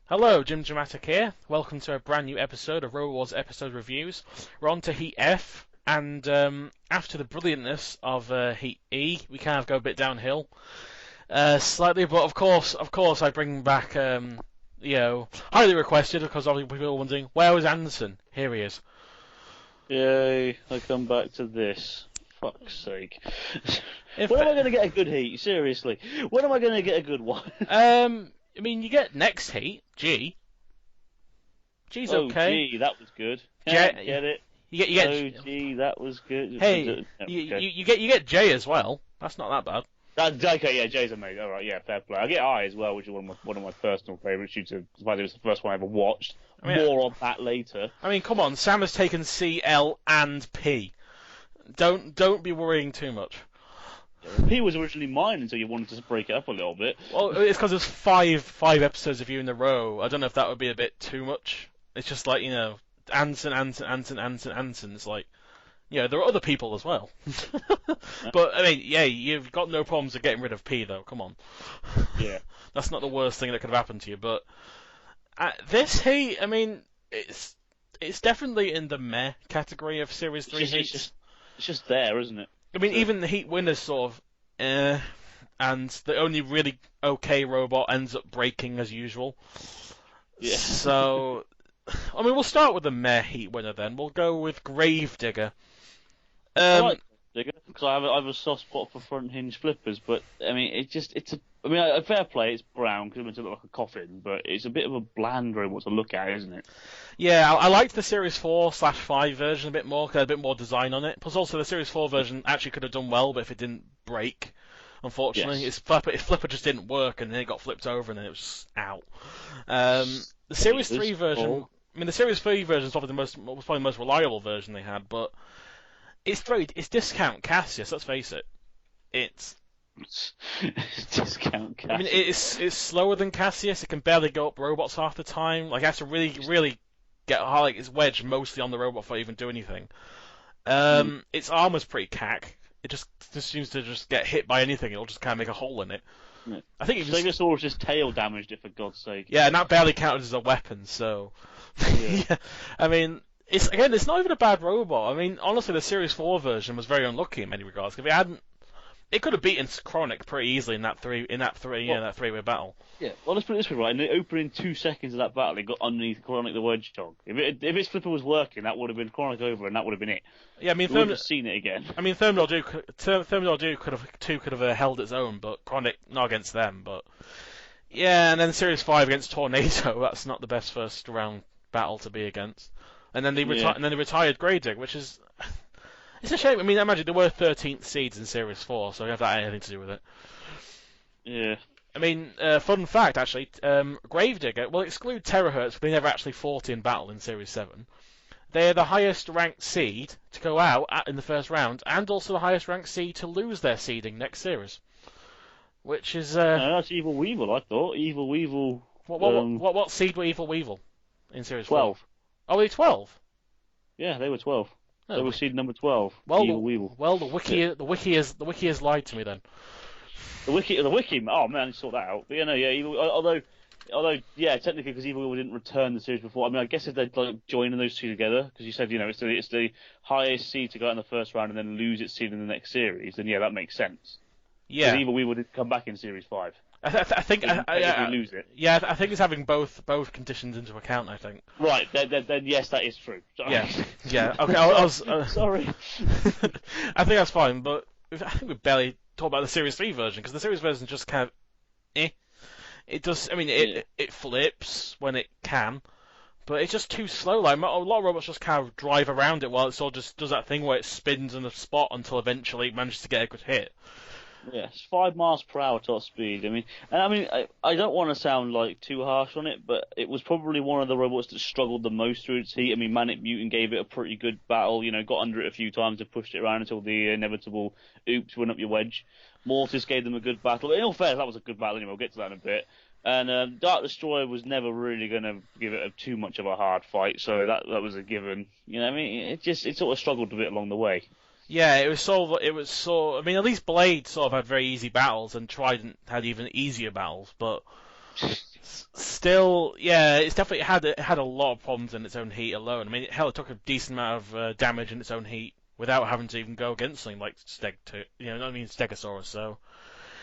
Hello, Jimjamatic here. Welcome to a brand new episode of Robot Wars Episode Reviews. We're on to Heat F, and after the brilliantness of Heat E, we kind of go a bit downhill, slightly. But of course, I bring back, highly requested, because obviously people are wondering, where was Anderson? Here he is. Yay! I come back to this. Fuck's sake! When am I going to get a good Heat? Seriously, when am I going to get a good one? I mean, you get next Heat, G. G's okay. Oh, G, that was good. Get it? You get. Oh, G, that was good. Hey, you get J as well. That's not that bad. Okay, yeah, J's amazing. All right, yeah, fair play. I get I as well, which is one of my personal favourites. Due to the fact it was the first one I ever watched. More on that later. I mean, come on, Sam has taken C, L, and P. Don't be worrying too much. P was originally mine until you wanted to break it up a little bit. Well, it's because there's five episodes of you in a row. I don't know if that would be a bit too much. It's just like, Anson. It's like, there are other people as well. But, I mean, yeah, you've got no problems with getting rid of P, though. Come on. Yeah. That's not the worst thing that could have happened to you. But this Heat, I mean, it's definitely in the meh category of Series 3 Heats. It's just there, isn't it? I mean, even the Heat winners sort of, and the only really okay robot ends up breaking as usual. Yeah. So, I mean, we'll start with the meh Heat winner then. We'll go with Gravedigger. I like Gravedigger because I have a soft spot for front hinge flippers, but I mean, a fair play. It's brown because it meant to look like a coffin, but it's a bit of a bland robot to look at, isn't it? Yeah, I liked the Series 4/5 version a bit more, because it had a bit more design on it. Plus, also, the Series 4 version actually could have done well, but if it didn't break, unfortunately. Yes. Its flipper just didn't work, and then it got flipped over, and then it was out. The Series 3 version... I mean, the Series 3 version was probably the most reliable version they had, but it's discount Cassius, let's face it. It's discount Cassius. I mean, it's slower than Cassius, it can barely go up robots half the time, like, it has to really get its wedge mostly on the robot for even do anything. Its armor's pretty cack. It just seems to just get hit by anything. It'll just kind of make a hole in it. Yeah. I think Stegosaurus just tail damaged it, for God's sake. Yeah, and that barely counted as a weapon. So, yeah. I mean, it's not even a bad robot. I mean, honestly, the Series 4 version was very unlucky in many regards. If it hadn't, it could have beaten Chronic pretty easily in that three-way battle. Yeah, well, let's put it this way, right? In the opening 2 seconds of that battle, it got underneath Chronic the Wedgehog. If its flipper was working, that would have been Chronic over, and that would have been it. Yeah, I mean, we would have seen it again. I mean, Thermidor Duke could have held its own, but Chronic not against them. But yeah, and then Series 5 against Tornado. That's not the best first round battle to be against. And then they retired Gravedigger, which is. It's a shame. I mean, imagine there were 13th seeds in Series 4, so if that had anything to do with it. Yeah. I mean, fun fact, actually, Gravedigger will exclude Terahertz, but they never actually fought in battle in Series 7. They are the highest ranked seed to go out in the first round, and also the highest ranked seed to lose their seeding next series. Which is... No, that's Evil Weevil, I thought. Evil Weevil... What seed were Evil Weevil in Series 12. 4? Oh, were they 12? Yeah, they were 12. Oh, they were seed number 12. Well, Evil Weevil. Well, the wiki has lied to me then. The wiki. Oh man, I saw that out. But Evil. Although, yeah, technically, because Evil Weevil didn't return the series before. I mean, I guess if they'd joining those two together, because you said it's the highest seed to go out in the first round and then lose its seed in the next series, then yeah, that makes sense. Yeah. Because Evil Weevil did come back in Series 5. I think lose it. Yeah, I think it's having both conditions into account. I think. Right. Then yes, that is true. Sorry. Yeah. Okay. I was sorry. I think that's fine, but I think we barely talked about the Series 3 version, because the Series version is just kind of It does. I mean, it flips when it can, but it's just too slow. Like, a lot of robots just kind of drive around it while it sort of just does that thing where it spins in a spot until eventually it manages to get a good hit. Yeah, it's 5 miles per hour top speed. I mean, I don't want to sound like too harsh on it, but it was probably one of the robots that struggled the most through its heat. I mean, MANIC Mutant gave it a pretty good battle. Got under it a few times and pushed it around until the inevitable oops went up your wedge. Mortis gave them a good battle. In all fairness, that was a good battle anyway. We'll get to that in a bit. And Dark Destroyer was never really going to give it too much of a hard fight, so that was a given. I mean, it sort of struggled a bit along the way. Yeah, it was I mean, at least Blade sort of had very easy battles, and Trident had even easier battles, but still, yeah, it's definitely had a lot of problems in its own heat alone. I mean, hell, it took a decent amount of damage in its own heat without having to even go against something like Stegosaurus. So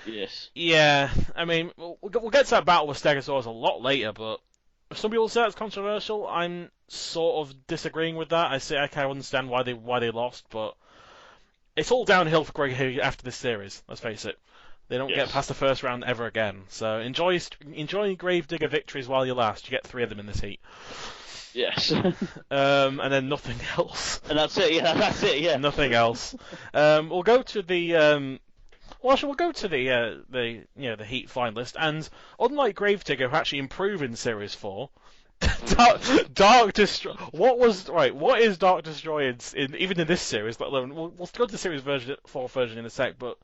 Yes. yeah, I mean, we'll get to that battle with Stegosaurus a lot later, but some people say it's controversial. I'm sort of disagreeing with that. I kind of understand why they lost, but it's all downhill for Greg after this series. Let's face it. They don't get past the first round ever again. So enjoy Gravedigger victories while you last. You get 3 of them in this heat. Yes. And then nothing else. And that's it. Yeah, that's it. Yeah. Nothing else. We'll go to the. We'll go to the Heat finalist, and unlike Gravedigger, who actually improved in Series 4, Dark Destroy. What is Dark Destroy even in this series? Let alone we'll go to the Series 4 version in a sec, but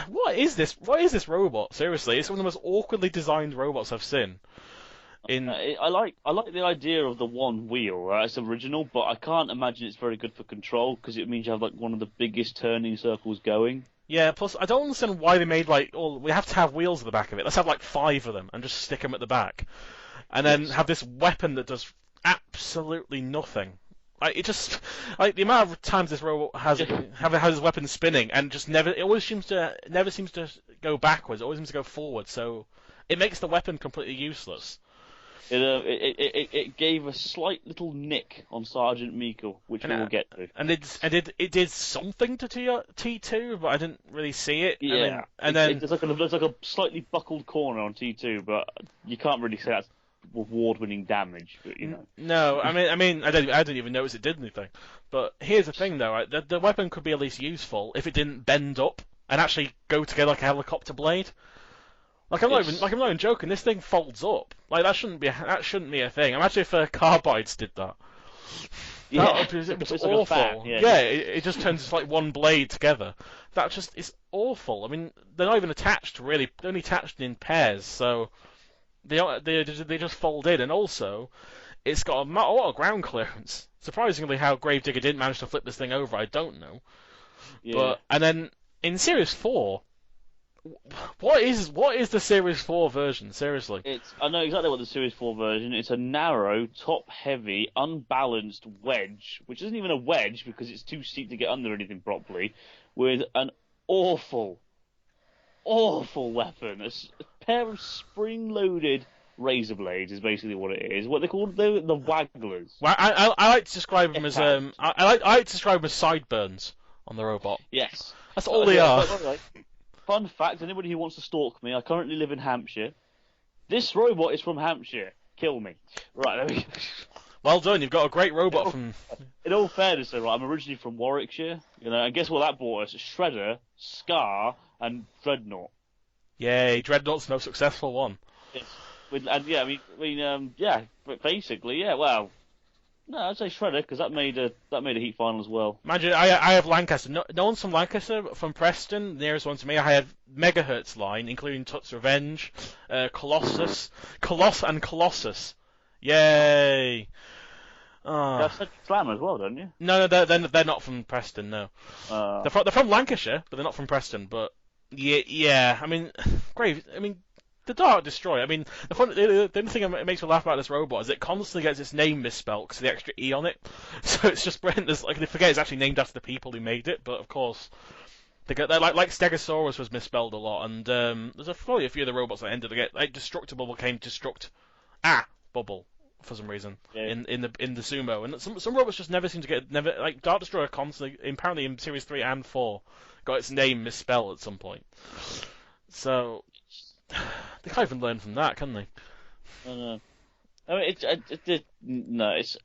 what is this? What is this robot? Seriously, it's one of the most awkwardly designed robots I've seen. I like the idea of the one wheel. Right? It's original, but I can't imagine it's very good for control because it means you have like one of the biggest turning circles going. Yeah, plus I don't understand why they made we have to have wheels at the back of it. Let's have like 5 of them and just stick them at the back, and then have this weapon that does absolutely nothing. The amount of times this robot has his weapon spinning and just never seems to go backwards. It always seems to go forward. So it makes the weapon completely useless. It gave a slight little nick on Sergeant Meikel, which we will get to. And it did something to T2, but I didn't really see it. Yeah, there's like a slightly buckled corner on T2, but you can't really say that's award-winning damage. But you know. No, I mean, I didn't even notice it did anything. But here's the thing, though, right? The weapon could be at least useful if it didn't bend up and actually go together like a helicopter blade. I'm not even joking. This thing folds up. Like that shouldn't be a thing. Imagine if Carbides did that. Yeah, it was like awful. fan, It just turns like one blade together. That just is awful. I mean, they're not even attached really. They're only attached in pairs, so they just fold in. And also, it's got a lot of ground clearance. Surprisingly, how Gravedigger didn't manage to flip this thing over, I don't know. Yeah. And then in Series 4. What is the Series 4 version? Seriously. I know exactly what the Series 4 version. It's a narrow, top-heavy, unbalanced wedge, which isn't even a wedge because it's too steep to get under anything properly, with an awful weapon. A pair of spring-loaded razor blades is basically what it is. What they call the wagglers. Well, I like to describe them as I like to describe them as sideburns on the robot. Yes, that's all they are. Fun fact, anybody who wants to stalk me, I currently live in Hampshire. This robot is from Hampshire. Kill me. Right, there we go. Well done, you've got a great robot from... In all fairness, though, right, I'm originally from Warwickshire, and guess what that brought us? Shredder, Scar, and Dreadnought. Yay, Dreadnought's the most successful one. Yes. But basically, well... No, I'd say Shredder, because that made a heat final as well. Imagine, I have Lancaster. No one's from Lancaster, from Preston. The nearest one to me, I have Megahertz line, including Tut's Revenge, Colossus. Yay! Oh. You have Cedric Slammer as well, don't you? No, they're not from Preston, no. They're from Lancashire, but they're not from Preston, but... Yeah, I mean... The Dark Destroyer. I mean, the only thing that makes me laugh about this robot is it constantly gets its name misspelled because of the extra E on it. So it's just brilliant. They forget it's actually named after the people who made it, but of course, they're like Stegosaurus was misspelled a lot, and there's probably a few of the robots that ended to get like Destructible became Bubble for some reason in the Sumo, and some robots just never seem to get like Dark Destroyer constantly apparently in Series 3 and 4 got its name misspelled at some point. So. They can't even learn from that, can they? I mean,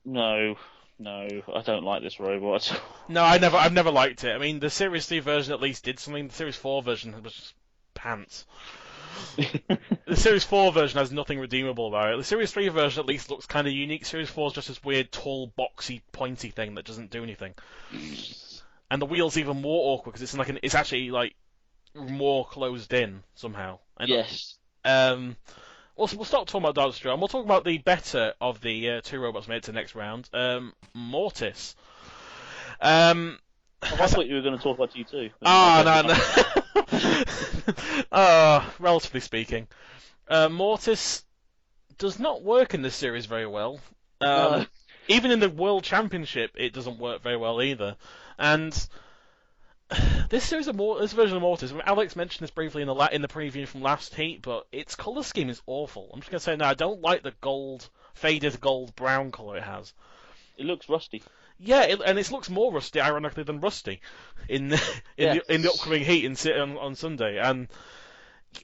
no. I don't like this robot. No, I've never liked it. I mean, the Series 3 version at least did something. The Series 4 version was just pants. The Series 4 version has nothing redeemable about it. The Series 3 version at least looks kind of unique. Series 4 is just this weird, tall, boxy, pointy thing that doesn't do anything. And the wheel's even more awkward because it's actually like more closed in somehow. Yes. We'll stop talking about Dark Destroyer and we'll talk about the better of the 2 robots made it to the next round. Mortis. I thought you were going to talk about T2. No. Relatively speaking. Mortis, does not work in this series very well. No. Even in the World Championship, it doesn't work very well either. And this version of Mortis, Alex mentioned this briefly in the preview from last heat, but its color scheme is awful. I'm just gonna say now, I don't like the faded gold brown color it has. It looks rusty. Yeah, and it looks more rusty, ironically, than rusty in the upcoming heat on Sunday. And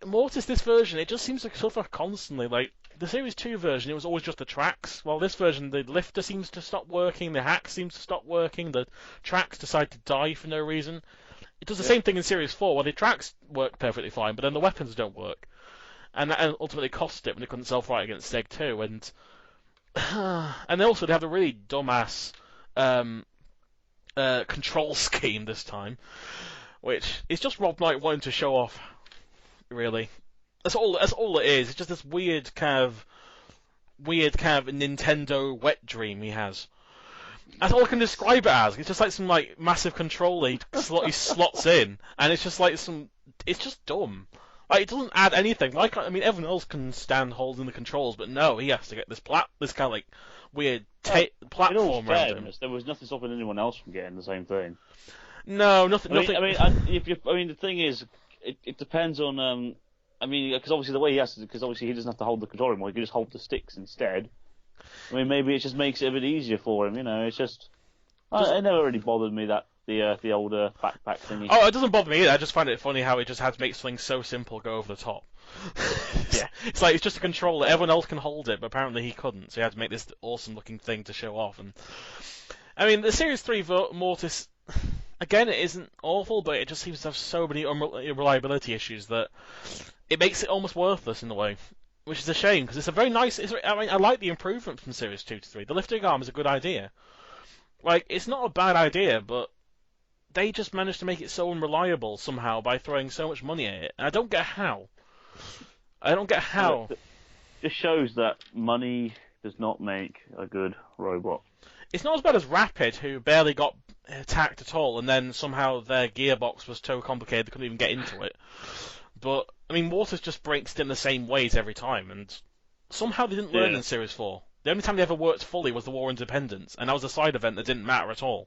Mortis, this version, it just seems to suffer constantly. Like the Series 2 version, it was always just the tracks. While this version, the lifter seems to stop working, the hack seems to stop working, the tracks decide to die for no reason. It does the same thing in Series 4, where the tracks work perfectly fine, but then the weapons don't work. And that ultimately cost it when it couldn't self-right against Seg 2. And they have a really dumbass control scheme this time, which is just Rob Knight wanting to show off, really. That's all it is. It's just this weird kind of Nintendo wet dream he has. That's all I can describe it as. It's just like some like massive controller he slots in, and it's just like it's just dumb. Like it doesn't add anything. Like everyone else can stand holding the controls, but no, he has to get this kind of like weird platform around him. There was nothing stopping anyone else from getting the same thing. No, nothing. The thing is, it depends on because obviously the way he has to, because obviously he doesn't have to hold the controller anymore. He can just hold the sticks instead. Maybe it just makes it a bit easier for him. It's just it never really bothered me that the older backpack thingy. Oh, it doesn't bother me either. I just find it funny how it just had to make something so simple go over the top. Yeah, it's like it's just a controller. Everyone else can hold it, but apparently he couldn't. So he had to make this awesome-looking thing to show off. And the Series 3 Mortis, again, it isn't awful, but it just seems to have so many unreliability issues that it makes it almost worthless in a way. Which is a shame, because it's a very nice... I like the improvement from Series 2 to 3. The lifting arm is a good idea. Like, it's not a bad idea, but they just managed to make it so unreliable somehow by throwing so much money at it. And I don't get how. This shows that money does not make a good robot. It's not as bad as Rapid, who barely got attacked at all, and then somehow their gearbox was so complicated they couldn't even get into it. But, Mortis just breaks it in the same ways every time, and somehow they didn't learn in Series 4. The only time they ever worked fully was the War of Independence, and that was a side event that didn't matter at all.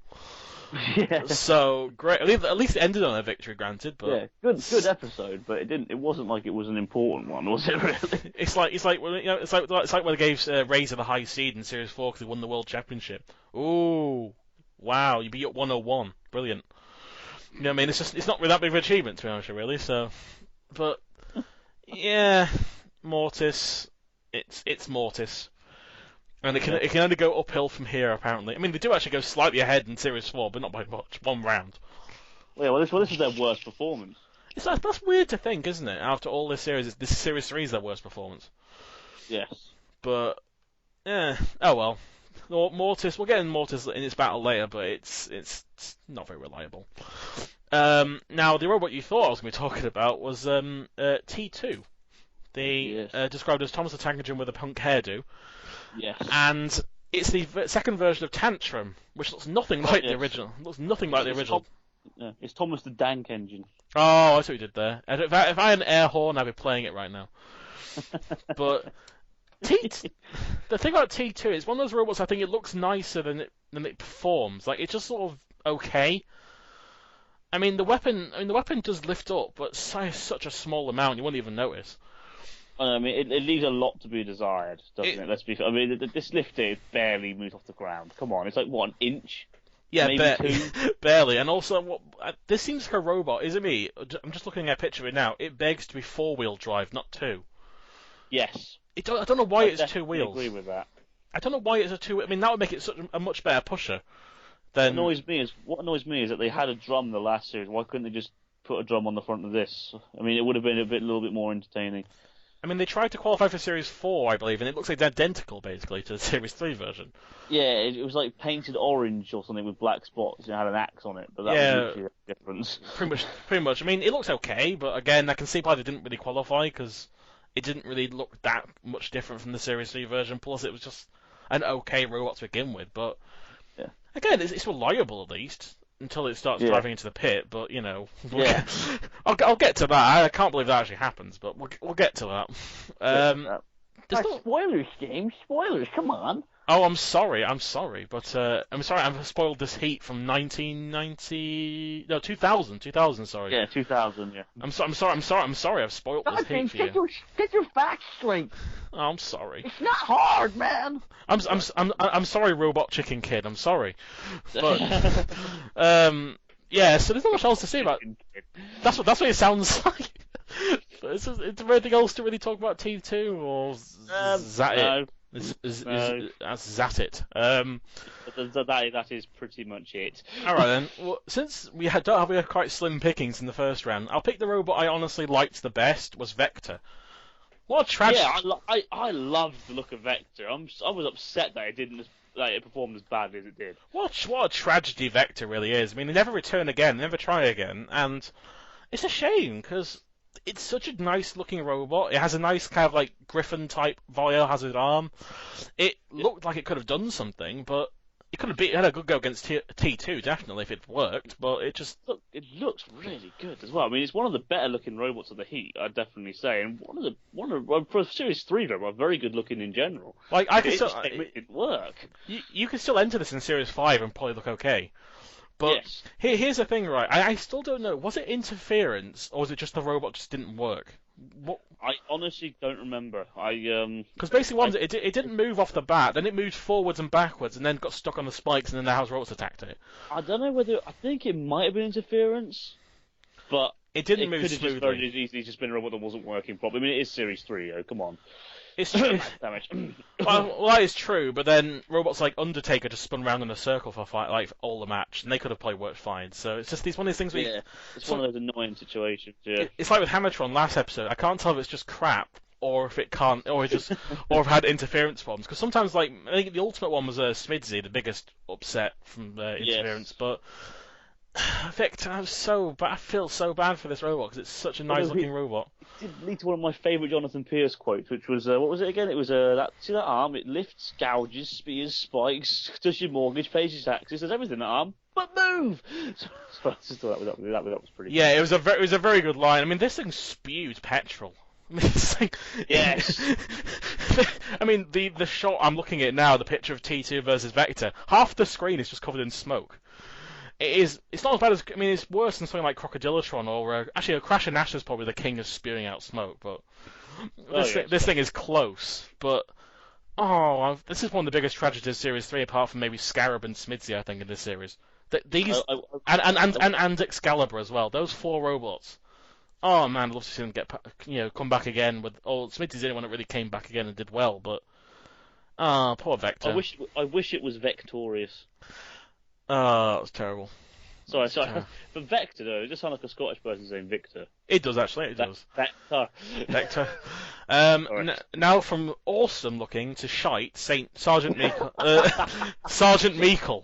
Yeah. So, great. At least it ended on a victory, granted, but... Yeah, good episode, but it wasn't like it was an important one, was it, really? It's like when they gave Razor the high seed in Series 4 because they won the World Championship. Ooh, wow, you beat up 101. Brilliant. It's not really that big of an achievement, to be honest, really, so... But, yeah, Mortis, it's Mortis. And it can only go uphill from here, apparently. They do actually go slightly ahead in Series 4, but not by much. One round. Yeah, this is their worst performance. That's weird to think, isn't it? After all this Series 3 is their worst performance. Yes. But, yeah, oh well. Mortis, we'll get in Mortis in its battle later, but it's not very reliable. Now, the robot you thought I was going to be talking about was T2. Described as Thomas the Tank Engine with a punk hairdo. Yes. And it's the second version of Tantrum, which looks nothing like the original. It's Thomas the Dank Engine. Oh, I see what you did there. If I had an air horn, I'd be playing it right now. But the thing about T2 is one of those robots. I think it looks nicer than it performs. Like it's just sort of okay. The weapon does lift up, but such a small amount you wouldn't even notice. It leaves a lot to be desired, doesn't it? Let's be fair. This lifter barely moves off the ground. Come on, it's like what, an inch? Yeah, maybe 2. Barely. And also, this seems like a robot, isn't it? I'm just looking at a picture of it now. It begs to be 4-wheel drive, not 2. Yes. I don't know why it's 2 wheels. I agree with that. I don't know why it's a 2. That would make it such a much better pusher. What annoys me is that they had a drum in the last series. Why couldn't they just put a drum on the front of this? It would have been a little bit more entertaining. They tried to qualify for Series 4, I believe, and it looks like they're identical, basically, to the Series 3 version. Yeah, it was like painted orange or something with black spots and it had an axe on it, but that was literally the difference. Pretty much. It looks okay, but again, I can see why they didn't really qualify, because it didn't really look that much different from the Series 3 version, plus it was just an okay robot to begin with, but... Yeah. Again, it's reliable, at least. Until it starts driving into the pit, but I'll get to that. I can't believe that actually happens, but we'll get to that. there's no... Spoilers, James. Spoilers. Come on. Oh, I'm sorry, but I'm sorry, I've spoiled this Heat from 2000, sorry. Yeah, 2000. Yeah. I'm sorry, I've spoiled this Heat for you. Get your facts straight. Oh, I'm sorry. It's not hard, man. I'm sorry, Robot Chicken Kid. I'm sorry, but yeah. So there's not much else to say about. That's what it sounds like. Is there anything else to really talk about T2 or is that no. it? That's that it. That is pretty much it. All right then. Well, since we don't have quite slim pickings in the first round, I'll pick the robot I honestly liked the best was Vector. What a tragedy! Yeah, I loved the look of Vector. I was upset that it performed as badly as it did. What a tragedy Vector really is. I mean, they never return again, never try again, and it's a shame because it's such a nice looking robot. It has a nice kind of like Griffin type biohazard arm. It looked like it could have done something, but it could have had a good go against T2 definitely if it worked. But it looks really good as well. I mean, it's one of the better looking robots of the Heat, I'd definitely say, and one of for Series 3 robot, very good looking in general. Like I can still it work. You can still enter this in Series 5 and probably look okay. But yes. Here's the thing, right? I still don't know. Was it interference, or was it just the robot just didn't work? What? I honestly don't remember. Because basically, it didn't move off the bat, then it moved forwards and backwards, and then got stuck on the spikes, and then the house robots attacked it. I don't know whether I think it might have been interference, but it didn't move could have smoothly. just very easily just been a robot that wasn't working properly. I mean, it is Series 3, come on. It's true. Damage. well, that is true, but then robots like Undertaker just spun around in a circle for all the match, and they could have played worked fine. So it's just one of these things. It's one of those annoying situations. Yeah. It's like with Hammertron last episode. I can't tell if it's just crap or if it can't, or if it had interference problems. Because sometimes, like I think the ultimate one was Smidsy, the biggest upset from interference, but. Victor, I feel so bad for this robot because it's such a nice-looking robot. It did lead to one of my favourite Jonathan Pierce quotes, which was, what was it again? It was, see that arm? It lifts, gouges, spears, spikes, does your mortgage, pays your taxes, does everything, that arm, but move! So I just thought that was pretty Yeah, it was a very good line. I mean, this thing spewed petrol. I mean, it's like, yes. I mean, the shot I'm looking at now, the picture of T2 versus Vector, half the screen is just covered in smoke. It's not as bad as, I mean, it's worse than something like Crocodilotron, or actually, a Crash and Nash is probably the king of spewing out smoke, but this thing is close. But this is one of the biggest tragedies of Series 3, apart from maybe Scarab and Smidsy, I think, in this series. And Excalibur as well. Those 4 robots. Oh man, I'd love to see them come back again. Smidsy's the only one that really came back again and did well, but poor Vector. I wish it was Vector-ious. Oh, that was terrible. Sorry. For Vector, though, it just sounds like a Scottish person saying Victor. It does, actually, it does. Vector. Now from awesome looking to shite, Sergeant Meikel. Sergeant Meikel.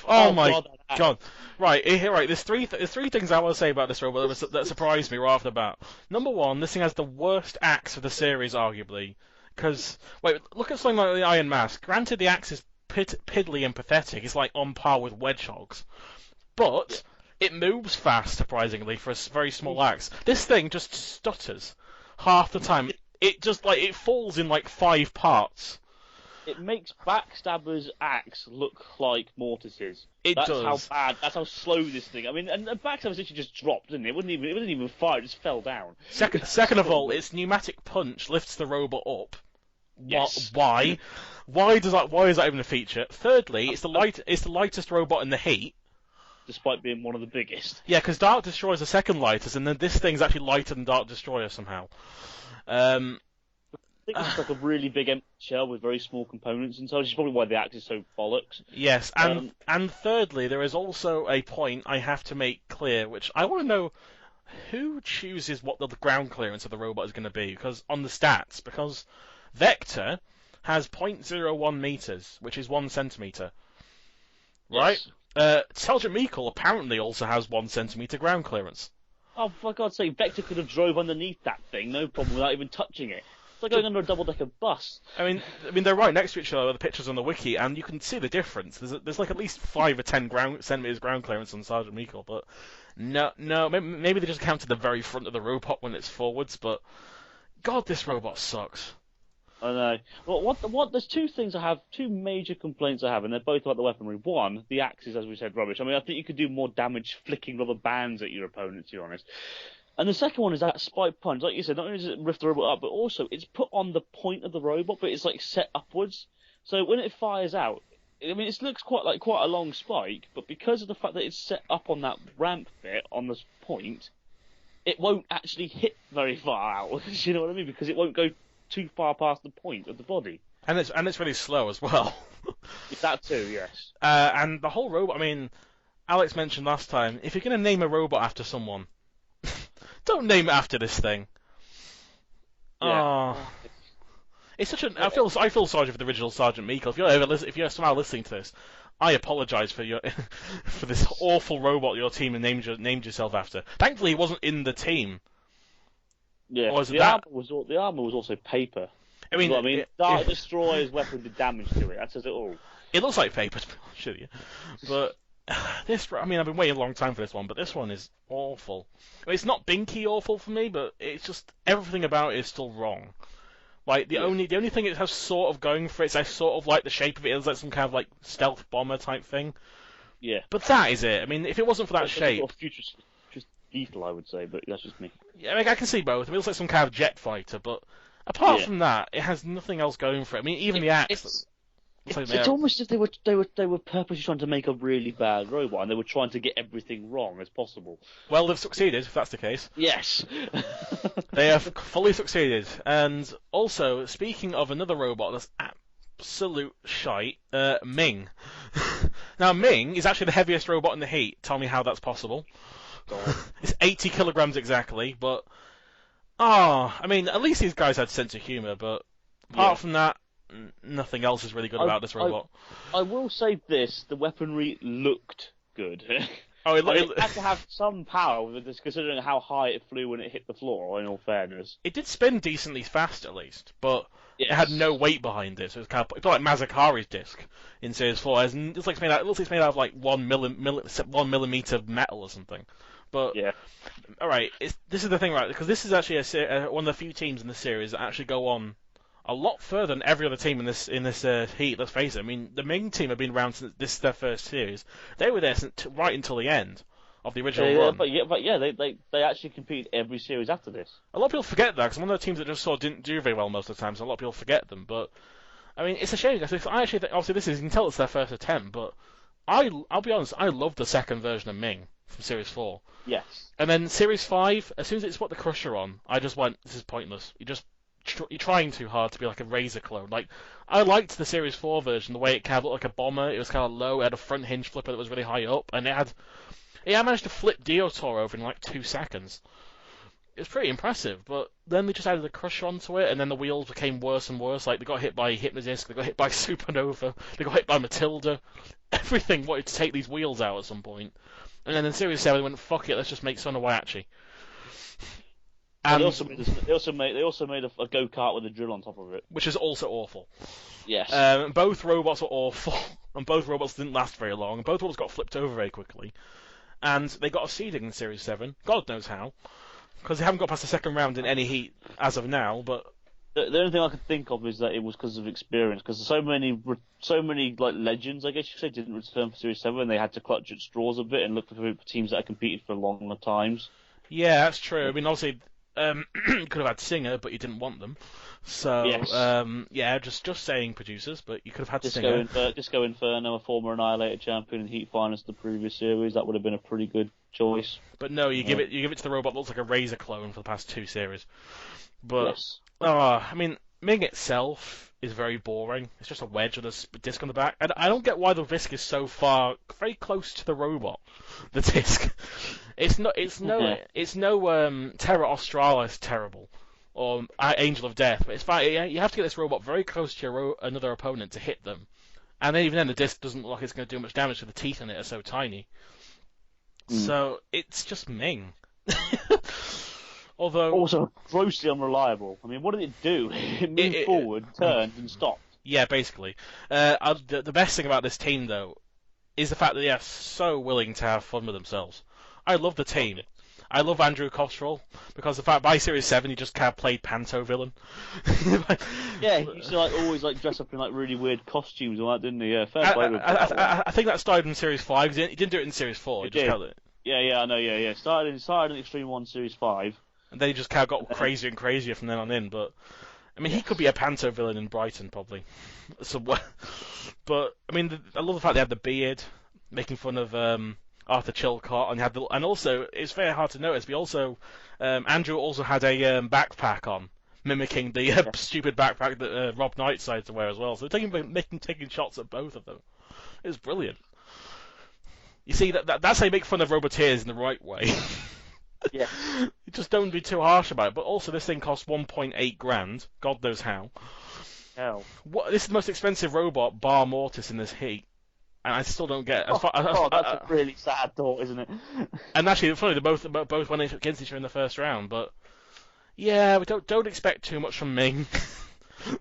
Oh my God. Right, there's three things I want to say about this robot that surprised me right off the bat. Number one, this thing has the worst axe of the series, arguably. Because, look at something like the Iron Mask. Granted, the axe is piddly and pathetic. It's like on par with Wedgehogs, but it moves fast, surprisingly, for a very small axe. This thing just stutters half the time. It falls in like 5 parts. It makes Backstabber's axe look like Mortis's. That's does. How bad. That's how slow this thing. I mean, and Backstabber's actually just dropped, didn't it? It wasn't even fire. It just fell down. Second of all, its pneumatic punch lifts the robot up. Yes. Why? Why is that even a feature? Thirdly, it's the lightest robot in the Heat, despite being one of the biggest. Yeah, because Dark Destroyer is the second lightest, and then this thing's actually lighter than Dark Destroyer somehow. I think it's like a really big empty shell with very small components inside, which is probably why the axe is so bollocks. Yes, and thirdly, there is also a point I have to make clear, which I want to know who chooses what the ground clearance of the robot is going to be, because Vector has 0.01 meters, which is 1 centimeter. Right? Yes. Sergeant Meikel apparently also has 1 centimeter ground clearance. Oh, for God's sake, Vector could have drove underneath that thing, no problem, without even touching it. It's like going under a double-decker bus. I mean, they're right next to each other, the pictures on the wiki, and you can see the difference. There's like at least 5 or 10 centimeters ground clearance on Sergeant Meikel, but no, maybe they just counted the very front of the robot when it's forwards, but God, this robot sucks. I know. Well, there's two things I have, two major complaints I have, and they're both about the weaponry. One, the axes, as we said, rubbish. I mean, I think you could do more damage flicking rubber bands at your opponent, to be honest. And the second one is that spike punch. Like you said, not only does it rift the robot up, but also it's put on the point of the robot, but it's like set upwards. So when it fires out, I mean, it looks quite a long spike, but because of the fact that it's set up on that ramp bit on this point, it won't actually hit very far out. You know what I mean? Because it won't go too far past the point of the body. And it's really slow as well. That too, yes. And the whole robot. I mean, Alex mentioned last time, if you're going to name a robot after someone, don't name it after this thing. Yeah. Oh, it's such a. I feel sorry for the original Sergeant Meikel. If you're somehow listening to this, I apologise for your for this awful robot your team named yourself after. Thankfully, he wasn't in the team. Yeah, the armor was also paper. I mean, Darke Destroyer's weapon did damage to it. That says it all. It looks like paper, should you? But this, I mean, I've been waiting a long time for this one, but this one is awful. I mean, it's not binky awful for me, but it's just everything about it is still wrong. Like the only thing it has sort of going for it is I sort of like the shape of it. It's like some kind of like stealth bomber type thing. Yeah. But that is it. I mean, if it wasn't for that shape, sort of futurist, just lethal, I would say, but that's just me. Yeah, I mean, I can see both. I mean, it looks like some kind of jet fighter, but apart from that, it has nothing else going for it. I mean, even the axe. It's almost as if they were purposely trying to make a really bad robot, and they were trying to get everything wrong as possible. Well, they've succeeded, if that's the case. Yes. They have fully succeeded. And also, speaking of another robot that's absolute shite, Ming. Now, Ming is actually the heaviest robot in the heat. Tell me how that's possible. It's 80 kilograms exactly, but... I mean, at least these guys had sense of humour, but apart from that, nothing else is really good about this robot. I will say this, the weaponry looked good. It had to have some power, considering how high it flew when it hit the floor, in all fairness. It did spin decently fast, at least, but it had no weight behind it, so it's kind of like Mazakari's disc in Series 4. It looks like it's made out of like 1 millimeter metal or something. But all right, this is the thing, right? Because this is actually one of the few teams in the series that actually go on a lot further than every other team in this heat. Let's face it. I mean, the Ming team have been around since this is their first series. They were there right until the end of the original run. They actually competed every series after this. A lot of people forget that because one of the teams that just sort of didn't do very well most of the time. So a lot of people forget them. But I mean, it's a shame because I actually think, obviously you can tell it's their first attempt, but I'll be honest, I love the second version of Ming from Series 4. Yes. And then Series 5, as soon as it's put the Crusher on, I just went, this is pointless. You're trying too hard to be like a Razor clone. Like, I liked the Series 4 version, the way it kind of looked like a bomber. It was kind of low, it had a front hinge flipper that was really high up, and it managed to flip Diotor over in like 2 seconds. It was pretty impressive, but then they just added the Crusher onto it, and then the wheels became worse and worse. Like, they got hit by Hypnodisc, they got hit by Supernova, they got hit by Matilda. Everything wanted to take these wheels out at some point. And then in Series 7 they went, fuck it, let's just make Sonowayachi. And they also made a go-kart with a drill on top of it. Which is also awful. Yes. Both robots were awful, and both robots didn't last very long, and both robots got flipped over very quickly. And they got a seeding in Series 7, God knows how, because they haven't got past the second round in any heat as of now, but... The only thing I could think of is that it was because of experience, because so many like legends, I guess you could say, didn't return for Series 7, and they had to clutch at straws a bit and look for teams that had competed for longer times. Yeah, that's true. I mean, obviously, you could have had Singer, but you didn't want them. So, yes. Just saying, producers, but you could have had Singer. Disco Inferno, a former Annihilator champion in Heat Finals the previous series, that would have been a pretty good choice. But no, you give it to the robot that looks like a Razor clone for the past 2 series. But yes. I mean, Ming itself is very boring. It's just a wedge with a disc on the back. And I don't get why the disc is so very close to the robot. The disc. It's no Terra Australis terrible or Angel of Death, but it's fine. You have to get this robot very close to another opponent to hit them. And then even then, the disc doesn't look like it's going to do much damage because the teeth in it are so tiny. So it's just Ming. Although also grossly unreliable. I mean, what did it do? It moved forward, turned, and stopped. Yeah, basically. The best thing about this team, though, is the fact that they are so willing to have fun with themselves. I love the team. Okay. I love Andrew Kostrel, because the fact by Series 7 he just kind of played Panto villain. Yeah, he used to like always like dress up in like really weird costumes and all that, didn't he? Yeah, fair play with that. I think that started in Series 5. He didn't do it in Series 4. He just did. held it. Yeah, I know. Yeah. Started in Extreme One Series 5. And then he just kind of got crazier and crazier from then on in. But I mean, he could be a Panto villain in Brighton probably. So, but I mean, I love the fact they had the beard, making fun of Arthur Chilcott, and and also it's very hard to notice. But also, Andrew also had a backpack on, mimicking the stupid backpack that Rob Knight decided to wear as well. So taking shots at both of them. It was brilliant. You see, that's how you make fun of Roboteers in the right way. Yeah. You just don't be too harsh about it. But also, this thing costs 1.8 grand. God knows how. Hell. This is the most expensive robot, bar Mortis, in this heat. And I still don't get it. That's a really sad thought, isn't it? And actually, it's funny, they both went against each other in the first round. But yeah, we don't expect too much from Ming.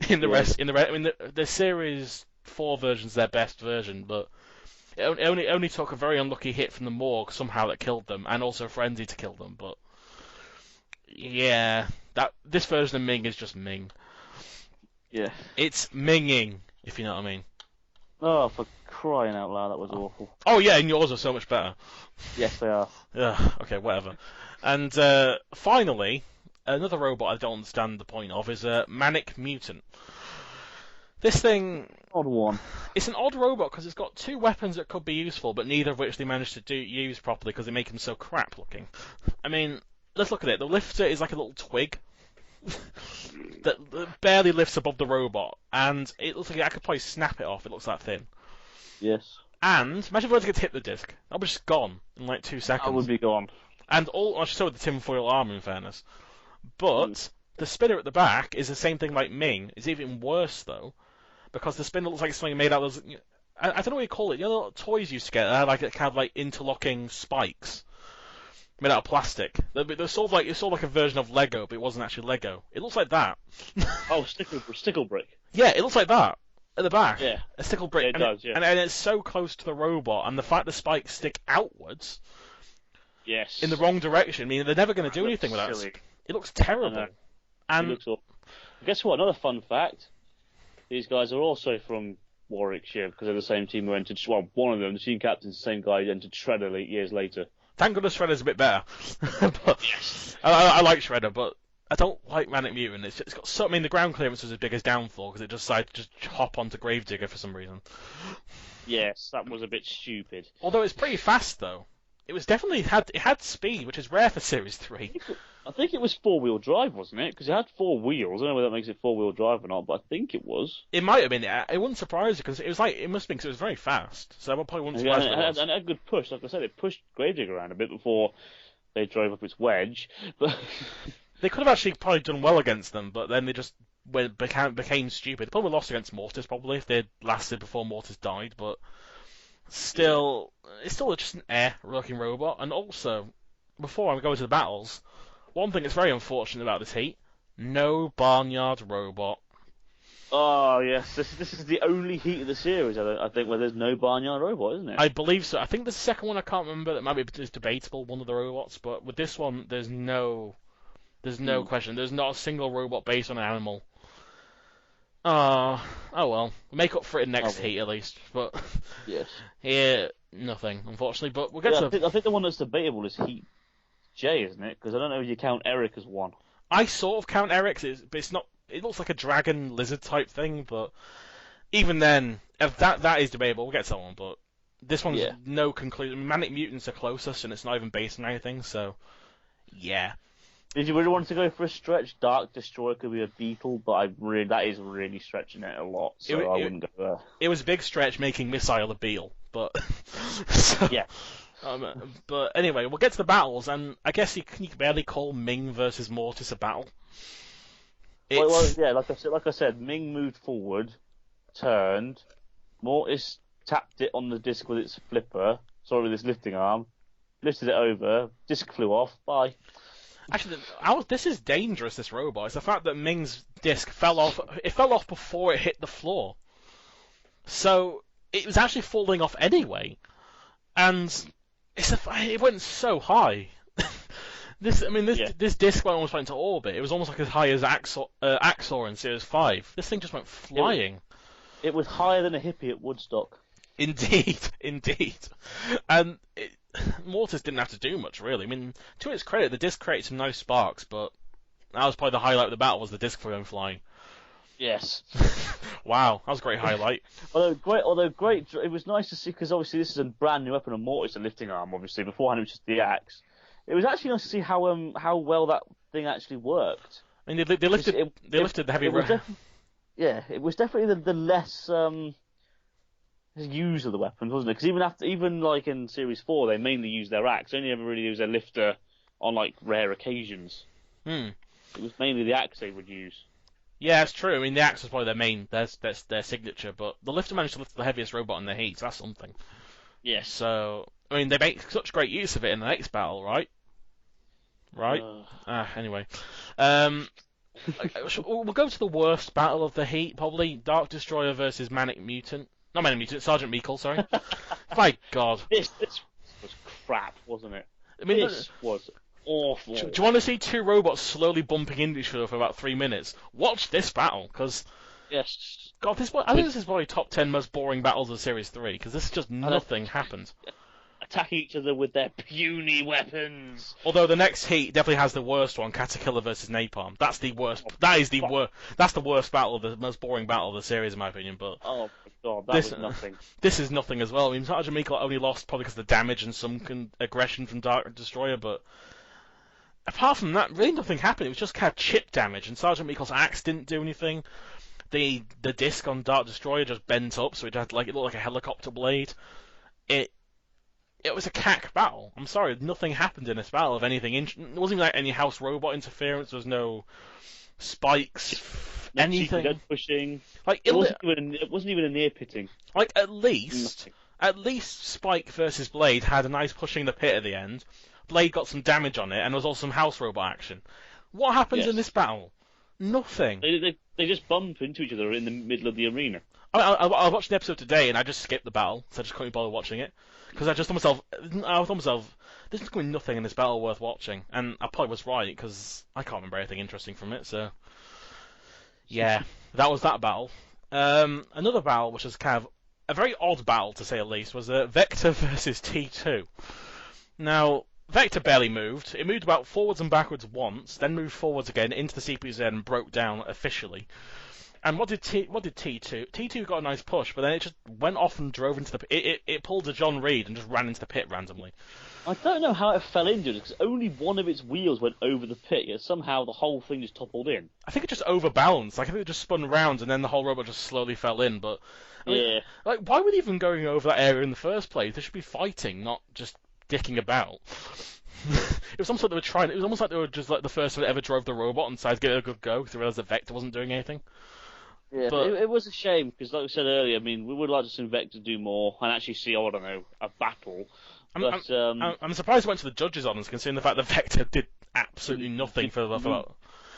I mean, the Series 4 version's their best version, but it only took a very unlucky hit from the Morgue somehow that killed them, and also Frenzy to kill them. But yeah, this version of Ming is just Ming. Yeah. It's Ming-ing, if you know what I mean. Oh, for crying out loud, that was awful. Oh yeah, and yours are so much better. Yes, they are. Okay, whatever. And finally, another robot I don't understand the point of is MANIC Mutant. This thing... Odd one. It's an odd robot because it's got two weapons that could be useful, but neither of which they managed to use properly because they make them so crap looking. I mean, let's look at it. The lifter is like a little twig that barely lifts above the robot, and it looks like I could probably snap it off. It looks that thin. Yes. And imagine if I were to get hit the disc. That was just gone in like 2 seconds. That would be gone. And I should say with the tinfoil armor, in fairness. But the spinner at the back is the same thing like Ming. It's even worse though, because the spinner looks like something made out of those. I don't know what you call it. You know, the little toys you used to get that had like kind of like interlocking spikes made out of plastic. They're sort of like a version of Lego, but it wasn't actually Lego. It looks like that. Oh, stickle brick. Yeah, it looks like that at the back. Yeah, a stickle brick. Yeah, it does. Yeah, and it's so close to the robot, and the fact the spikes stick outwards. Yes. In the wrong direction. I mean, they're never going to do anything with that. It looks terrible. And it looks awful. Guess what? Another fun fact. These guys are also from Warwickshire because they're the same team who entered. Well, one of them, the team captain's the same guy who entered Shredder 8 years later. Thank goodness Shredder's a bit better. But yes. I like Shredder, but I don't like Manic Mutant. It's got so. I mean, the ground clearance was as big as downfall because it just decided to just hop onto Gravedigger for some reason. Yes, that was a bit stupid. Although it's pretty fast though. It was definitely had speed, which is rare for Series 3. I think it was 4-wheel drive, wasn't it? Because it had 4 wheels. I don't know whether that makes it 4-wheel drive or not, but I think it was. It might have been. It wouldn't surprise you because it must have been because it was very fast. So I probably wouldn't surprise you. And a good push. Like I said, it pushed Gravedigger around a bit before they drove up its wedge. But they could have actually probably done well against them, but then they just became stupid. They probably lost against Mortis probably if they'd lasted before Mortis died, but still, it's still just an air-looking robot. And also, before I go into the battles, one thing that's very unfortunate about this heat, no barnyard robot. Oh, yes. This is the only heat of the series, I think, where there's no barnyard robot, isn't it? I believe so. I think the second one I can't remember. It might be debatable, one of the robots, but with this one, there's no question. There's not a single robot based on an animal. Oh well. We'll make up for it in next heat at least. But yes. Yeah, nothing, unfortunately. But we'll get to. I think the one that's debatable is Heat J, isn't it? Because I don't know if you count Eric as one. I sort of count Eric, but it's not. It looks like a dragon lizard type thing, but even then, if that is debatable. We'll get to that one, but this one's no conclusion. Manic Mutants are closest, and it's not even based on anything. So, yeah. If you really wanted to go for a stretch, Dark Destroyer could be a beetle, but that is really stretching it a lot, so I wouldn't go there. It was a big stretch making Missile a beetle, but so, yeah. But anyway, we'll get to the battles, and I guess you can barely call Ming versus Mortis a battle. Well, yeah, like I said, Ming moved forward, turned, Mortis tapped it on the disc with its with its lifting arm, lifted it over, disc flew off, bye. Actually, this is dangerous, this robot. It's the fact that Ming's disc fell off. It fell off before it hit the floor. So, it was actually falling off anyway. And it went so high. This disc went almost into orbit. It was almost like as high as Axor in Series 5. This thing just went flying. It was higher than a hippie at Woodstock. Indeed. And Mortis didn't have to do much, really. I mean, to its credit, the disc created some nice sparks, but that was probably the highlight of the battle, was the disc going flying. Yes. Wow, that was a great highlight. Although great, it was nice to see, because obviously this is a brand new weapon on Mortis, a lifting arm, obviously. Beforehand it was just the axe. It was actually nice to see how well that thing actually worked. I mean, they lifted the heavy... It was definitely the less use of the weapons, wasn't it? Because even like in Series 4, they mainly used their axe. They only ever really used their lifter on like rare occasions. It was mainly the axe they would use. Yeah, it's true. I mean, the axe was probably their signature, but the lifter managed to lift the heaviest robot in the heat, so that's something. Yes. So, I mean, they make such great use of it in the next battle, right? Right? Anyway. We'll go to the worst battle of the heat, probably. Dark Destroyer versus Manic Mutant. Not Manic Mutant, Sergeant Meikel, sorry. My God. This was crap, wasn't it? I mean, this was awful. Do you want to see two robots slowly bumping into each other for about 3 minutes? Watch this battle, because... Yes. God, I think this is probably top 10 most boring battles of Series 3, because this is just nothing happened. Attacking each other with their puny weapons. Although the next heat definitely has the worst one, Caterpillar versus Napalm. That's the worst. That's the worst battle, the most boring battle of the series, in my opinion. But oh my God, that was nothing. This is nothing as well. I mean, Sergeant Meikel only lost probably because of the damage and some aggression from Dark Destroyer, but apart from that, really nothing happened. It was just kind of chip damage, and Sergeant Meikel's axe didn't do anything. The disc on Dark Destroyer just bent up, so it looked like a helicopter blade. It was a cack battle. I'm sorry, nothing happened in this battle of anything. There wasn't even like any house robot interference. There was no spikes, anything. Gun pushing. Like it wasn't even a near pitting. Like at least Spike versus Blade had a nice pushing the pit at the end. Blade got some damage on it, and there was also some house robot action. What happens in this battle? Nothing. They just bump into each other in the middle of the arena. I watched the episode today, and I just skipped the battle, so I just couldn't bother watching it. Because I thought to myself, there's going to be nothing in this battle worth watching. And I probably was right, because I can't remember anything interesting from it, so... Yeah, that was that battle. Another battle, which was kind of a very odd battle, to say the least, was Vector versus T2. Now, Vector barely moved. It moved about forwards and backwards once, then moved forwards again into the CPU's end and broke down officially. And what did T2? T2 got a nice push, but then it just went off and drove into the pit. It pulled a John Reed and just ran into the pit randomly. I don't know how it fell into it, because only one of its wheels went over the pit, yet somehow the whole thing just toppled in. I think it just overbalanced. Like, I think it just spun round, and then the whole robot just slowly fell in, but... I mean, like, why were they even going over that area in the first place? They should be fighting, not just dicking about. It was almost like they were trying... It was almost like they were just like the first one that ever drove the robot and decided to give it a good go, because they realised that Vector wasn't doing anything. Yeah, but it was a shame, because like I said earlier, I mean, we would like to see Vector do more, and actually see, I don't know, a battle. I'm surprised it went to the judges on this, considering the fact that Vector did absolutely nothing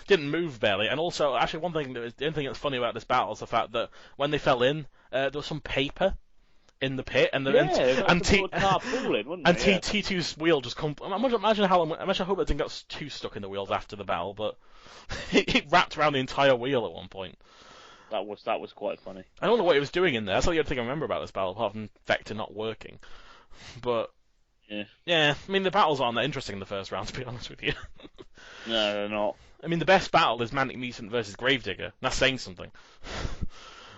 didn't move barely. And also, actually, the only thing that's funny about this battle is the fact that when they fell in, there was some paper in the pit, and T2's wheel just imagine how long. I hope it didn't get too stuck in the wheels after the battle, but it wrapped around the entire wheel at one point. That was quite funny. I don't know what he was doing in there. That's the only thing I remember about this battle, apart from Vector not working. But yeah, I mean the battles aren't that interesting in the first round, to be honest with you. No, they're not. I mean the best battle is Manic Mutant versus Gravedigger. That's saying something.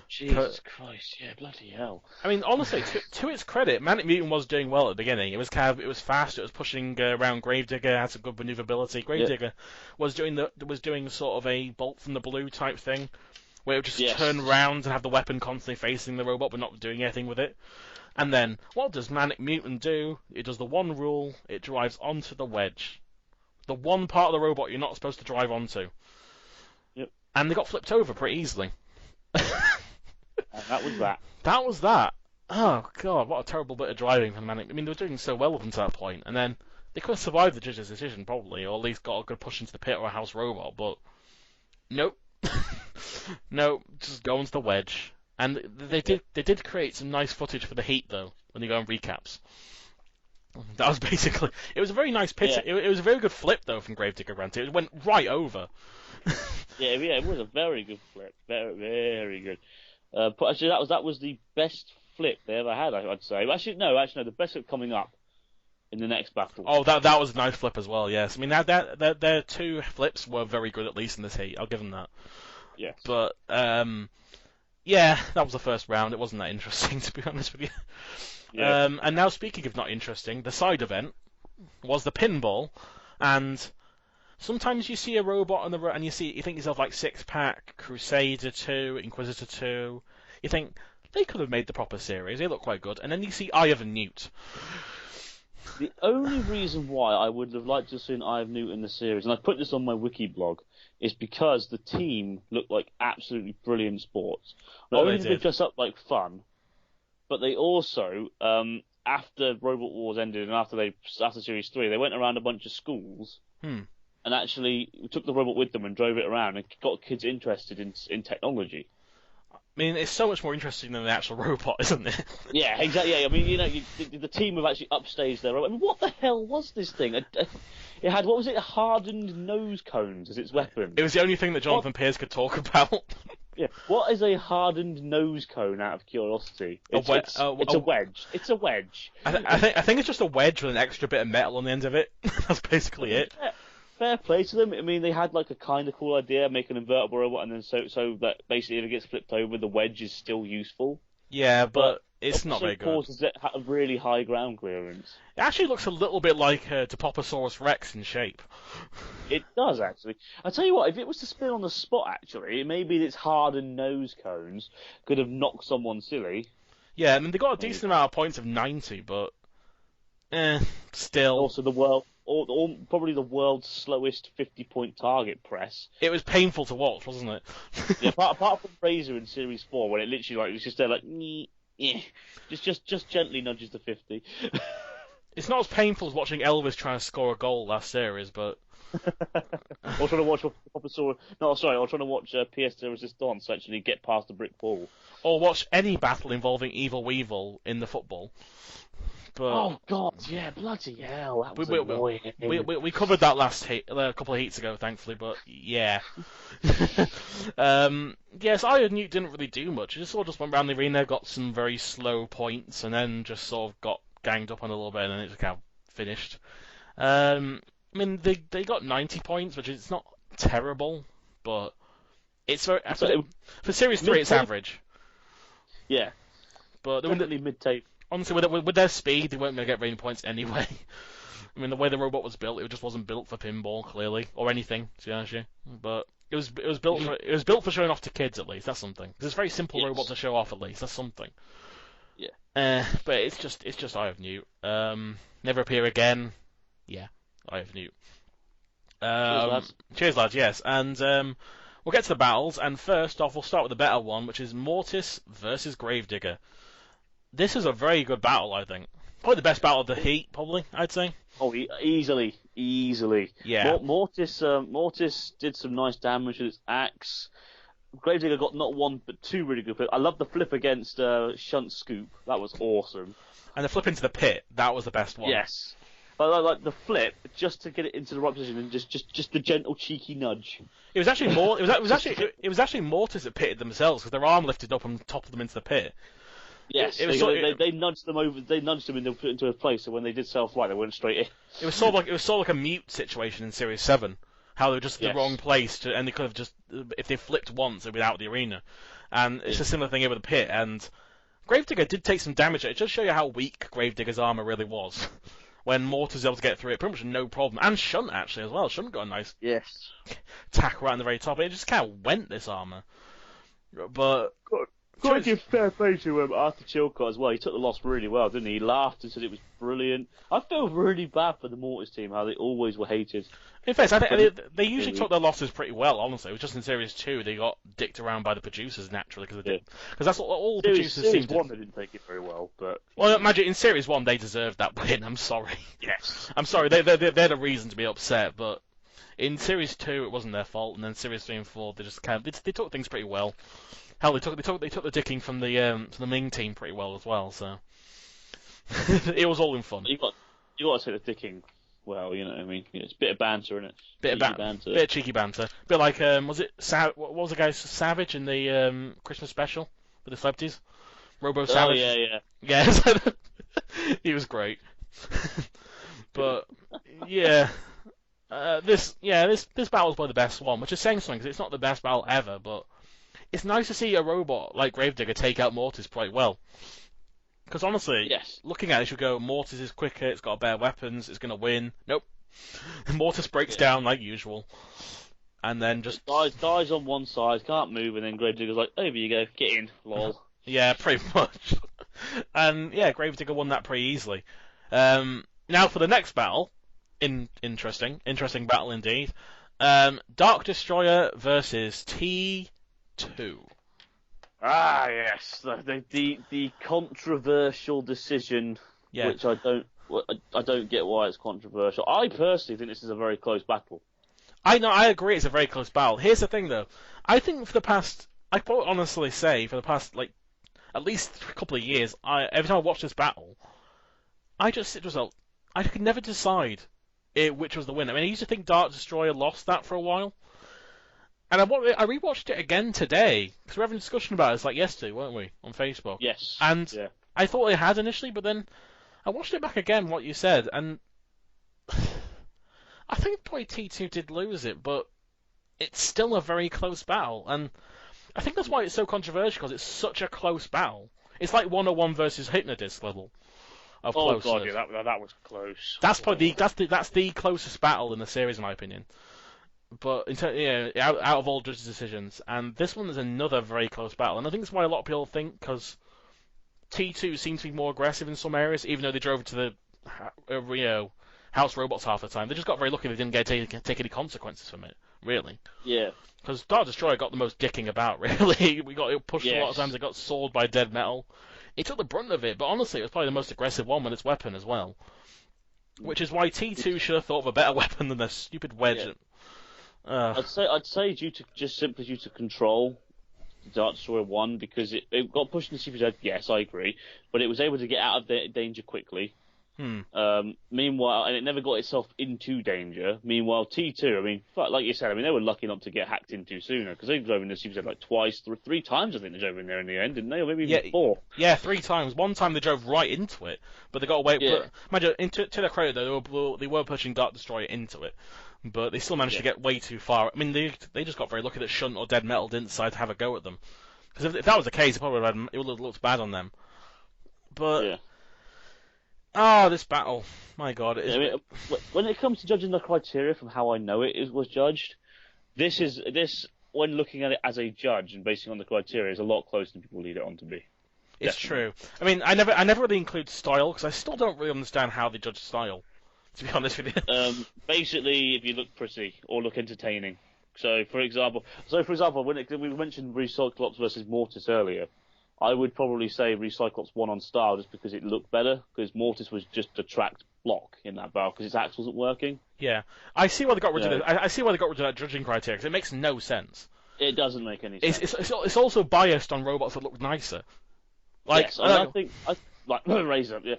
Jesus Christ, yeah, bloody hell. I mean, honestly, to its credit, Manic Mutant was doing well at the beginning. It was fast. It was pushing around Gravedigger, had some good maneuverability. Gravedigger was doing sort of a bolt from the blue type thing, where it would just turn around and have the weapon constantly facing the robot, but not doing anything with it. And then, what does Manic Mutant do? It does the one rule: it drives onto the wedge, the one part of the robot you're not supposed to drive onto. Yep. And they got flipped over pretty easily. And that was that. That was that. Oh god, what a terrible bit of driving from Manic. I mean, they were doing so well up until that point, and then they could have survived the judge's decision probably, or at least got a good push into the pit or a house robot. But nope, no, just go into the wedge. And they did create some nice footage for the heat though when you go on recaps. That was basically. It was a very nice pitch. Yeah. It was a very good flip though from Gravedigger Granted. It went right over. Yeah, it was a very good flip. Very, very good. But actually, that was the best flip they ever had, I'd say. Actually, no, the best flip coming up in the next battle. Oh, that was a nice flip as well. Yes, I mean their two flips were very good at least in this heat. I'll give them that. Yes. But yeah, that was the first round. It wasn't that interesting to be honest with you. Yeah. And now speaking of not interesting, the side event was the pinball, and sometimes you see a robot on the and you think to yourself like Six Pack, Crusader 2, Inquisitor 2. You think they could have made the proper series. They look quite good, and then you see Eye of a Newt. The only reason why I would have liked to have seen Eye of Newt in the series, and I put this on my wiki blog, is because the team looked like absolutely brilliant sports. Not only did they dress up like fun, but they also, after Robot Wars ended and after Series 3, they went around a bunch of schools and actually took the robot with them and drove it around and got kids interested in technology. I mean, it's so much more interesting than the actual robot, isn't it? Yeah, exactly. Yeah. I mean, the team have actually upstaged their robot. I mean, what the hell was this thing? It had, what was it, hardened nose cones as its weapon. It was the only thing that Jonathan Pierce could talk about. Yeah, what is a hardened nose cone? Out of curiosity, it's a wedge. It's a wedge. I think it's just a wedge with an extra bit of metal on the end of it. That's basically it. Fair play to them. I mean, they had like a kind of cool idea, make an invertible robot, and then so that basically if it gets flipped over, the wedge is still useful. Yeah, but it's not very good. Causes it a really high ground clearance. It actually looks a little bit like Diplophosaurus Rex in shape. It does, actually. I tell you what, if it was to spin on the spot, actually, maybe its hardened nose cones could have knocked someone silly. Yeah, I mean, they got a decent amount of points of 90, but still. Also, probably the world's slowest 50-point target press. It was painful to watch, wasn't it? Yeah, apart from Razor in Series 4, when it literally it was just there like, yeah, just gently nudges the 50. It's not as painful as watching Elvis trying to score a goal last series, but. Or trying to watch or trying to watch PS de Resistance actually get past the brick wall. Or watch any battle involving Evil Weevil in the football. But oh God, yeah, bloody hell, that was annoying. We covered that last heat, a couple of heats ago, thankfully, but yeah. Yes, Eye of Newt didn't really do much. It just sort of went around the arena, got some very slow points, and then just sort of got ganged up on a little bit, and then it just kind of finished. I mean, they got 90 points, which is not terrible, but it's very for Series 3 it's average. Yeah, but definitely mid-tape. Honestly, with their speed, they weren't going to get rating points anyway. I mean, the way the robot was built, it just wasn't built for pinball, clearly, or anything, to be honest with you. But it was built for showing off to kids, at least. That's something. It's a very simple robot to show off, at least. That's something. Yeah. But it's just Eye of Newt. Never appear again. Yeah, Eye of Newt. Cheers, lads. Yes, and we'll get to the battles. And first off, we'll start with the better one, which is Mortis versus Gravedigger. This is a very good battle, I think. Probably the best battle of the heat, probably, I'd say. Oh, easily. Yeah. Mortis did some nice damage with its axe. Gravedigger got not one, but two really good flips. I love the flip against Shunt Scoop. That was awesome. And the flip into the pit, that was the best one. Yes. I like the flip, just to get it into the right position, and just the gentle, cheeky nudge. It was actually it was actually Mortis that pitted themselves, because their arm lifted up and toppled them into the pit. Yes, they nudged them over. They nudged them into a place, so when they did self-flight, they went straight in. It was sort of like a mute situation in Series 7, how they were just in the wrong place, and they could have just, if they flipped once, they'd be out of the arena. And it's a similar thing here with the pit. And Gravedigger did take some damage. It just shows you how weak Gravedigger's armor really was. When Mortis was able to get through it, pretty much no problem. And Shunt actually as well. Shunt got a nice tack right on the very top. It just kind of went, this armor. But got to give fair play to Arthur Chilcott as well. He took the loss really well, didn't he? He laughed and said it was brilliant. I feel really bad for the Mortis team, how they always were hated. In fact, I think they usually took their losses pretty well, honestly. It was just in Series 2 they got dicked around by the producers, naturally, because that's all the producers seemed to... Series 1 they didn't take it very well, but... Well, imagine, in Series 1 they deserved that win, I'm sorry. Yes. I'm sorry, they're the reason to be upset, but in Series 2 it wasn't their fault, and then Series 3 and 4 they just they took things pretty well. Hell, they took the dicking from the Ming team pretty well as well, so... It was all in fun. You got to take the dicking. Well, you know, I mean, it's a bit of banter, isn't it? Bit of cheeky banter. Bit like was it what was the guy Savage in the Christmas special with the celebrities? Robo Savage. Oh yeah. He was great. But yeah. This battle is probably the best one, which is saying something because it's not the best battle ever, but it's nice to see a robot like Gravedigger take out Mortis quite well. Because honestly, yes. Looking at it, you go, Mortis is quicker, it's got better weapons, it's going to win. Nope. Mortis breaks down like usual. And then just... Dies on one side, can't move, and then Gravedigger's like, over you go, get in, lol. Yeah, pretty much. And yeah, Gravedigger won that pretty easily. Now for the next battle. Interesting battle indeed. Dark Destroyer versus T2. Ah, yes, the controversial decision, which I don't get why it's controversial. I personally think this is a very close battle. I agree it's a very close battle. Here's the thing though, I think I can honestly say for the past like at least a couple of years, every time I watch this battle, I could never decide which was the winner. I mean, I used to think Dark Destroyer lost that for a while. And I rewatched it again today, because we were having a discussion about it, it's like yesterday, weren't we, on Facebook? Yes. And I thought it had initially, but then I watched it back again, what you said, and I think probably T2 did lose it, but it's still a very close battle, and I think that's why it's so controversial, because it's such a close battle. It's like 101 versus Hypnodisc level of closeness. Oh god, yeah, that was close. That's probably that's the closest battle in the series, in my opinion. But out of all judges' decisions, and this one is another very close battle, and I think that's why a lot of people think, because T2 seems to be more aggressive in some areas, even though they drove to the house robots half the time. They just got very lucky they didn't take any consequences from it, really. Yeah. Because Dark Destroyer got the most dicking about, really. We got pushed a lot of times. It got sawed by dead metal. It took the brunt of it, but honestly, it was probably the most aggressive one with its weapon as well. Which is why T2 should have thought of a better weapon than their stupid wedge. Yeah. I'd say due to control, Dark Destroyer won because it got pushed into Super Dead. Yes, I agree, but it was able to get out of danger quickly. Meanwhile, and it never got itself into danger. Meanwhile, T2, I mean, like you said, I mean, they were lucky not to get hacked into sooner because they drove into Super Dead like three times. I think they drove in there in the end, didn't they? Or maybe even four. Yeah, 3 times. One time they drove right into it, but they got away. Yeah. Imagine, to their credit though, they were pushing Dark Destroyer into it. But they still managed to get way too far. I mean, they just got very lucky that Shunt or Dead Metal didn't decide to have a go at them. Because if that was the case, it would have looked bad on them. But this battle, my God! When it comes to judging the criteria from how I know it was judged, this when looking at it as a judge and basing on the criteria is a lot closer than people lead it on to be. It's true. I mean, I never really include style because I still don't really understand how they judge style. To be honest with you. Basically, if you look pretty or look entertaining. So, for example, when we mentioned Recyclops versus Mortis earlier, I would probably say Recyclops won on style just because it looked better, because Mortis was just a tracked block in that battle because its axe wasn't working. Yeah, I see why they got rid of it. I see why they got rid of that judging criteria because it makes no sense. It doesn't make any sense. It's also biased on robots that look nicer. Like, yes, I think. Like Razor, yeah.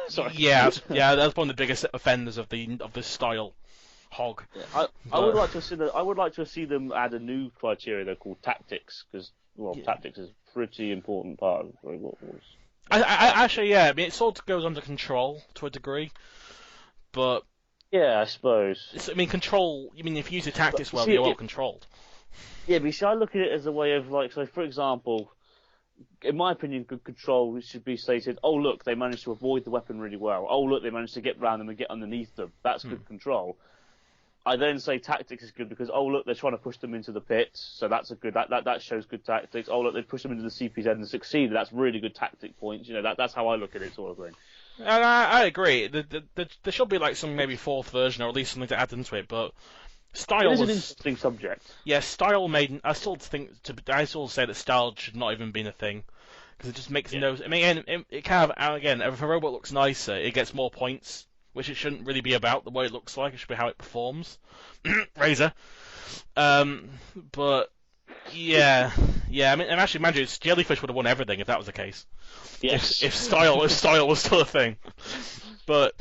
Sorry. Yeah, that's one of the biggest offenders of this style hog. Yeah, I would like to see them add a new criteria though called tactics, because tactics is a pretty important part of what was. Actually, I mean, it sort of goes under control to a degree, but yeah, I suppose. I mean, control. You mean if you use your tactics well, you're well controlled. Yeah, but see, I look at it as a way of like, so for example. In my opinion, good control should be stated, oh look, they managed to avoid the weapon really well. Oh look, they managed to get round them and get underneath them. That's good control. I then say tactics is good because, oh look, they're trying to push them into the pit, so that's a good, that shows good tactics. Oh look, they push them into the CPZ and succeed, that's really good tactic points. You know, that's how I look at it, sort of thing. And I agree. There should be like some maybe fourth version or at least something to add into it, but style is an interesting subject. Yeah, style made. I still say that style should not even been a thing because it just makes no. I mean, it kind of again, if a robot looks nicer, it gets more points, which it shouldn't really be about the way it looks like. It should be how it performs. Razor. But yeah, Yeah, I mean, and actually, imagine Jellyfish would have won everything if that was the case. Yes. If style was still a thing. But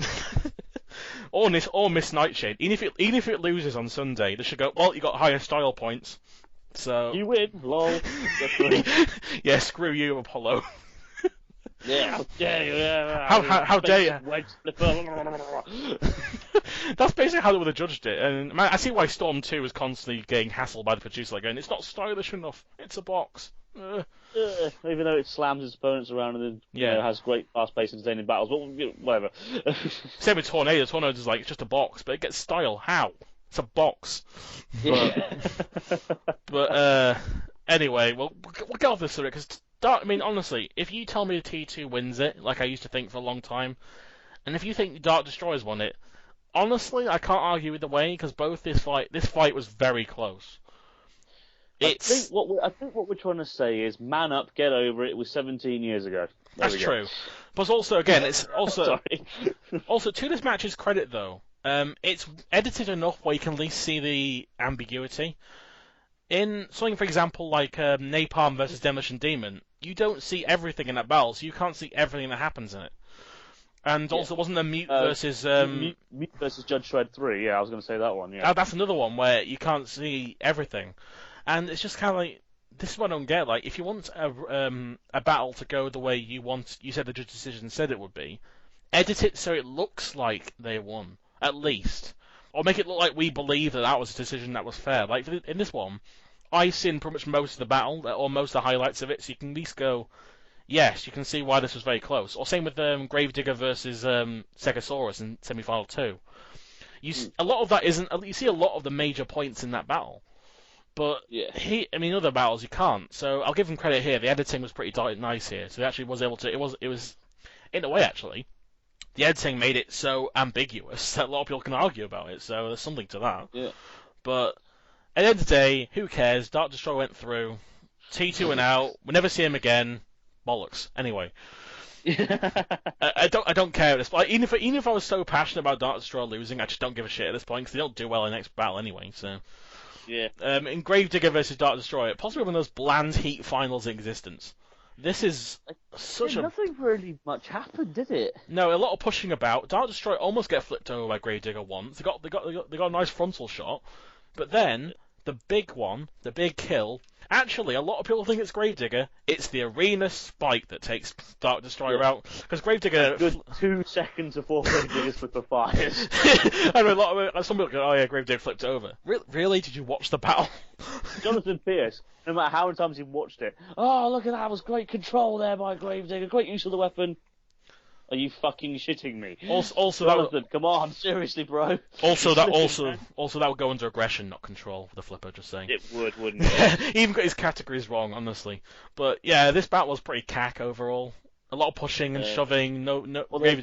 or Miss Nightshade. Even if it loses on Sunday, they should go. Well, you got higher style points, so You win, lol. yeah, screw you, Apollo. Yeah, how dare you? How dare you? Wedge flipper. That's basically how they would have judged it, and man, I see why Storm 2 is constantly getting hassled by the producer, like going, it's not stylish enough, it's a box. Even though it slams its opponents around and then, you know, has great fast-paced, entertaining battles, but whatever. Same with Tornado. Tornado is like, it's just a box, but it gets style. How? It's a box. But anyway, we'll get off this subject, because I mean, honestly, if you tell me the T2 wins it, like I used to think for a long time, and if you think Dark Destroyer's won it, honestly, I can't argue either way, because this fight was very close. I think what we're trying to say is, man up, get over it. It was 17 years ago. That's true. But also, again, it's also Sorry. also to this match's credit though, it's edited enough where you can at least see the ambiguity. In something, for example, like Napalm versus Demolition Demon, you don't see everything in that battle, so you can't see everything that happens in it. And also, wasn't there Mute versus Mute versus Judge Shred 3? Yeah, I was going to say that one. Yeah, that's another one where you can't see everything, and it's just kind of like, this is what I don't get. Like, if you want a battle to go the way you said the judge decision said it would be, edit it so it looks like they won, at least, or make it look like we believe that was a decision that was fair. Like in this one, I've seen pretty much most of the battle, or most of the highlights of it, so you can at least go, yes, you can see why this was very close. Or same with Gravedigger versus Stegosaurus in semi-final 2. A lot of that isn't. You see a lot of the major points in that battle, but other battles you can't. So I'll give him credit here. The editing was pretty nice here. So he actually was able to. It was in a way actually, the editing made it so ambiguous that a lot of people can argue about it. So there's something to that. Yeah. But at the end of the day, who cares? Dark Destroyer went through. T2 went out. We'll never see him again. Bollocks. Anyway, I don't care at this point. Even if I was so passionate about Dark Destroyer losing, I just don't give a shit at this point because they don't do well in the next battle anyway. So yeah. In Gravedigger versus Dark Destroyer, possibly one of those bland heat finals in existence. This is nothing really much happened, did it? No, a lot of pushing about. Dark Destroyer almost get flipped over by Gravedigger once. They got a nice frontal shot, but then the big one, the big kill. Actually, a lot of people think it's Gravedigger. It's the arena spike that takes Dark Destroyer out. Because Gravedigger... A good 2 seconds before Gravedigger's flip of fires. I know, some people go, oh yeah, Gravedigger flipped over. Really? Did you watch the battle? Jonathan Pierce, no matter how many times he watched it, oh, look at that, was great control there by Gravedigger, great use of the weapon. Are you fucking shitting me? Also, Jonathan, come on, seriously, bro. Also, that would go under aggression, not control. For the flipper, just saying. It would, wouldn't it? He even got his categories wrong, honestly. But yeah, this battle was pretty cack overall. A lot of pushing and shoving. No. Well, it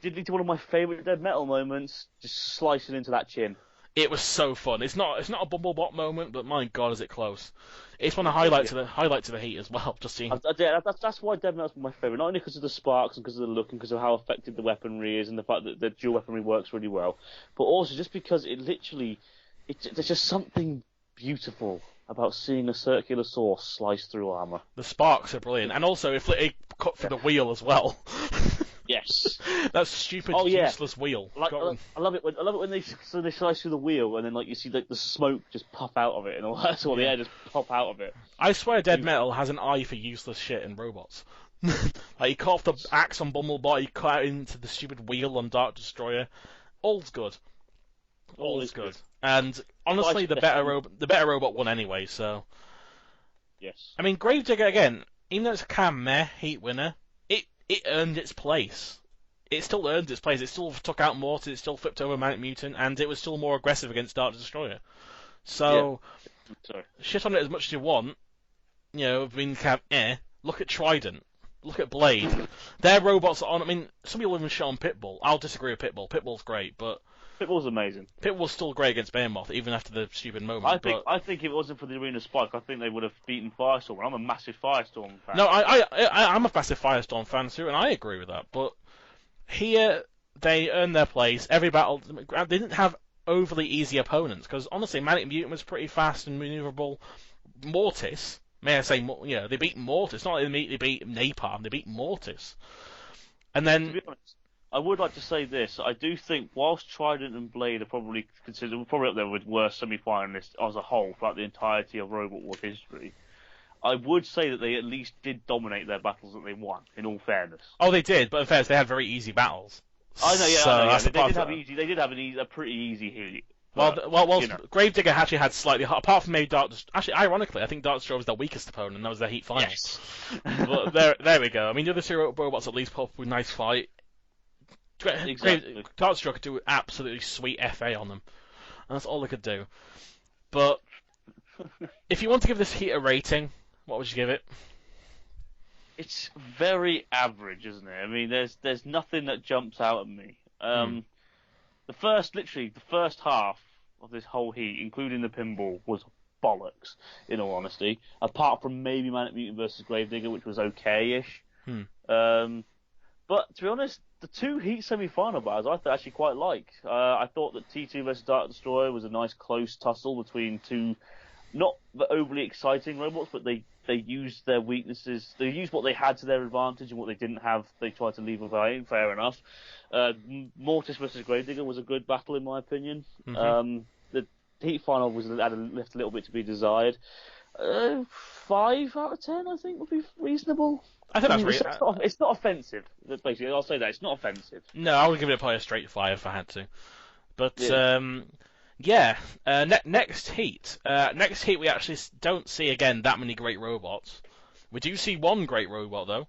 did lead to one of my favourite Dead Metal moments, just slicing into that chin. It was so fun. It's not a Bumblebot moment, but my god, is it close! It's one of the highlights of the heat as well. Just seeing. That's why Dead Metal's my favourite. Not only because of the sparks and because of the look and because of how effective the weaponry is and the fact that the dual weaponry works really well, but also just because there's just something beautiful about seeing a circular saw slice through armour. The sparks are brilliant, and also if it cut through the wheel as well. Yes. That stupid, useless wheel. I love it when they slice through the wheel and then you see the smoke just pop out of it and all that, so the air just pop out of it. I swear Dead Metal has an eye for useless shit in robots. Like, he cut off the axe on Bumblebot, he cut out into the stupid wheel on Dark Destroyer. All's good. All is good. And honestly, the better robot won anyway, so... Yes. I mean, Gravedigger, again, even though it's a kind of meh heat winner, it earned its place. It still earned its place. It still took out Mortis, it still flipped over Manic Mutant, and it was still more aggressive against Dark Destroyer. So, shit on it as much as you want. You know, being kind of look at Trident. Look at Blade. Their robots are on... I mean, some people even shit on Pitbull. I'll disagree with Pitbull. Pitbull's great, but... Pitbull's amazing. Pitbull's still great against Behemoth, even after the stupid moment. I think if it wasn't for the arena spike, I think they would have beaten Firestorm. I'm a massive Firestorm fan. No, I'm a massive Firestorm fan too, and I agree with that. But here, they earned their place. Every battle, they didn't have overly easy opponents, because honestly, Manic Mutant was pretty fast and maneuverable. Mortis May I say, they beat Mortis. Not like they beat Napalm, they beat Mortis. And then, To be honest, I would like to say this. I do think, whilst Trident and Blade are probably considered up there with worst semi-finalists as a whole throughout the entirety of Robot Wars history, I would say that they at least did dominate their battles that they won, in all fairness. oh, they did, but in fairness, they had very easy battles. I know, yeah, So I know, yeah. that's the part They did have a pretty easy heat. Well, You know. Gravedigger actually had slightly, apart from maybe Dark. Actually, ironically, I think Dark Destroyer was their weakest opponent, and that was their Heat final. Yes. But there we go. I mean, the other two robots at least put up a nice fight. Exactly. Dark Destroyer could do absolutely sweet FA on them, and that's all they could do. But if you want to give this Heat a rating, what would you give it? It's very average, isn't it? I mean, there's nothing that jumps out at me. The first half of this whole heat, including the pinball, was bollocks, in all honesty. Apart from maybe Manic Mutant versus Gravedigger, which was okay-ish. But to be honest, the two heat semi-final battles I actually quite like. I thought that T2 versus Dark Destroyer was a nice close tussle between two, not the overly exciting robots, but they used their weaknesses. They used what they had to their advantage, and what they didn't have, they tried to leave without. Fair enough. Mortis versus Gravedigger was a good battle, in my opinion. The heat final left a little bit to be desired. 5 out of 10, I think, would be reasonable. I think that's it's not offensive. Basically, I'll say that it's not offensive. No, I would give it probably a straight 5 if I had to. But next heat. Next heat, we actually don't see again that many great robots. We do see one great robot though.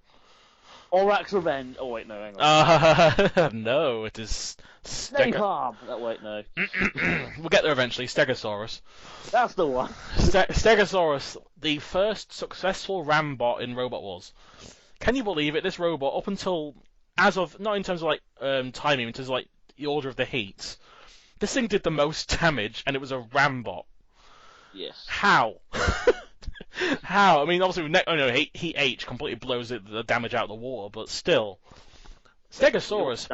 Aurak's Revenge. Oh wait, no, hang on. No, it is Napalm. Wait, no. We'll get there eventually. Stegosaurus. That's the one. Stegosaurus, the first successful Rambot in Robot Wars. Can you believe it? This robot, up until not in terms of like timing, in terms of like the order of the heats, this thing did the most damage, and it was a Rambot. Yes. How? How? I mean, obviously, Heat H completely blows the damage out of the water, but still, Stegosaurus.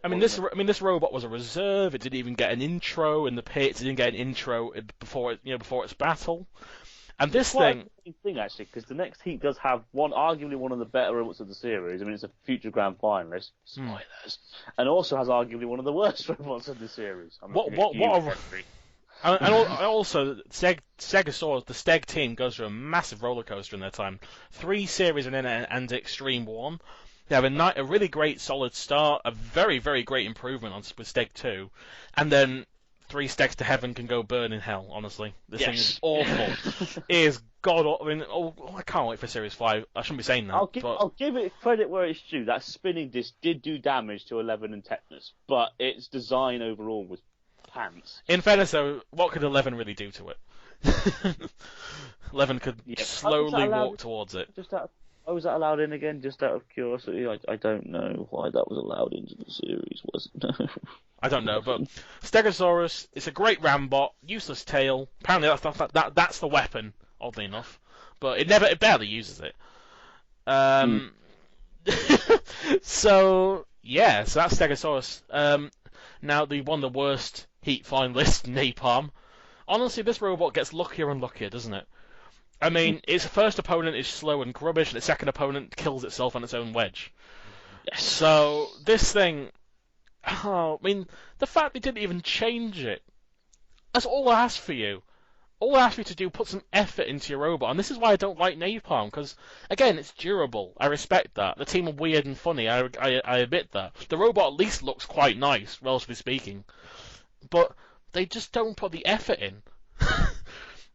I mean, this robot was a reserve. It didn't even get an intro in the pits. It didn't get an intro before its battle. And this thing actually, because the next heat does have arguably one of the better robots of the series. I mean, it's a future grand finalist, spoilers, and also has arguably one of the worst robots of the series. And also, Stegosaurus, the Steg team goes through a massive roller coaster in their time. 3 series and Extreme 1. They have a really great solid start, a very, very great improvement with Steg 2, and then 3 Stegs to Heaven can go burn in hell, honestly. This thing is awful. It is god. I mean, I can't wait for Series 5. I shouldn't be saying that. I'll give it credit where it's due. That spinning disc did do damage to 11 and Tetanus, but its design overall was pants. In fairness, though, what could 11 really do to it? 11 could slowly walk towards it. Was that allowed in again? Just out of curiosity, I don't know why that was allowed into the series. Wasn't? I don't know, but Stegosaurus, it's a great Rambot, useless tail. Apparently, that's the weapon. Oddly enough, but it barely uses it. So that's Stegosaurus. Now one of the worst heat finalists, Napalm. Honestly, this robot gets luckier and luckier, doesn't it? I mean, its first opponent is slow and rubbish, and its second opponent kills itself on its own wedge. Yes. So this thing, I mean, the fact they didn't even change it, that's all I ask for you. All I ask you to do, put some effort into your robot, and this is why I don't like Napalm, because, again, it's durable. I respect that. The team are weird and funny, I admit that. The robot at least looks quite nice, relatively speaking. But they just don't put the effort in.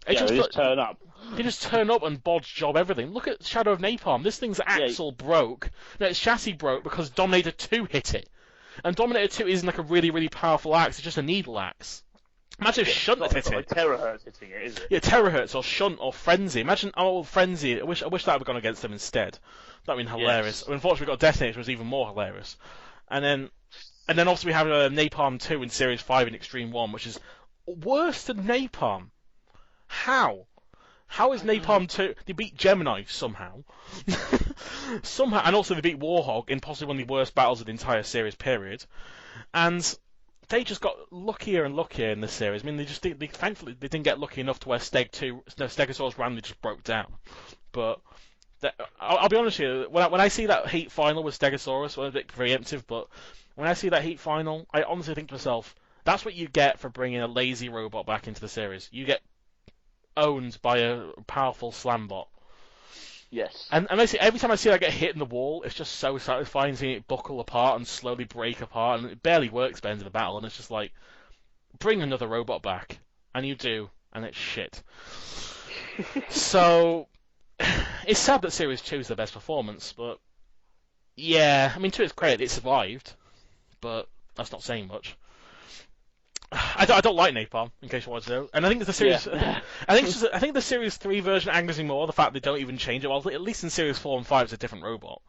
They just turn up. They just turn up and bodge job everything. Look at Shadow of Napalm. This thing's axle broke. No, its chassis broke because Dominator 2 hit it. And Dominator 2 isn't like a really, really powerful axe, it's just a needle axe. Imagine if Shunt had hit it. Like Terahertz hitting it, is it? Yeah, Terahertz or Shunt or Frenzy. Imagine Frenzy. I wish that would have gone against them instead. That would have been hilarious. Yes. Unfortunately, we got Detonator, which was even more hilarious. And then obviously we have Napalm 2 in Series 5 in Extreme 1, which is worse than Napalm. How? How is Napalm 2... They beat Gemini somehow. Somehow. And also they beat Warhog in possibly one of the worst battles of the entire series period. And they just got luckier and luckier in this series. I mean, thankfully they didn't get lucky enough to where Stegosaurus randomly just broke down. But I'll be honest with you, when I see that Heat final with Stegosaurus, well, a bit preemptive, but when I see that Heat final, I honestly think to myself, that's what you get for bringing a lazy robot back into the series. You get owned by a powerful slam bot. Yes. And every time I see that get hit in the wall, it's just so satisfying seeing it buckle apart and slowly break apart, and it barely works by the end of the battle, and it's just like, bring another robot back. And you do, and it's shit. So, it's sad that Series 2 is the best performance, but yeah, I mean, to its credit, it survived, but that's not saying much. I don't like Napalm, in case you wanted to know. And I think the series, Yeah. I think the Series 3 version angers me more. The fact they don't even change it. Well, at least in Series 4 and 5, it's a different robot.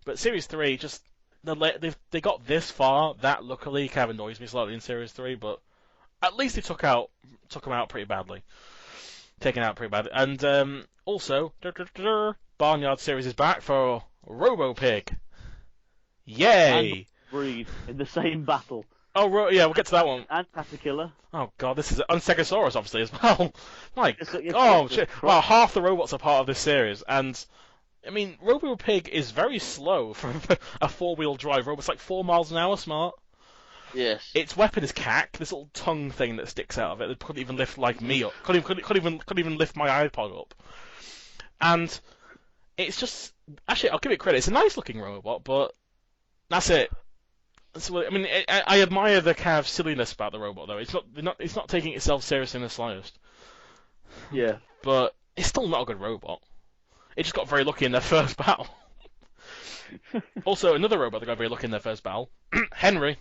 But Series 3, just they got this far. That luckily kind of annoys me slightly in Series 3, but at least they took them out pretty badly. Taken out pretty badly. And also, Barnyard series is back for Robo-Pig. Yay! And breed in the same battle. Oh, yeah, we'll get to that one. And Caterpillar. Oh god, this is Stegosaurus obviously as well. Like, It's oh shit! Well, half the robots are part of this series, and I mean, Robo-Pig is very slow for a four-wheel drive robot. It's like 4 miles an hour, smart. Yes. Its weapon is cack. This little tongue thing that sticks out of it. It couldn't even lift like me up. Couldn't even lift my iPod up. And it's just actually, I'll give it credit. It's a nice-looking robot, but that's it. So, I mean, I admire the kind of silliness about the robot, though. It's not taking itself seriously in the slightest. Yeah. But it's still not a good robot. It just got very lucky in their first battle. Also, another robot that got very lucky in their first battle, Henry.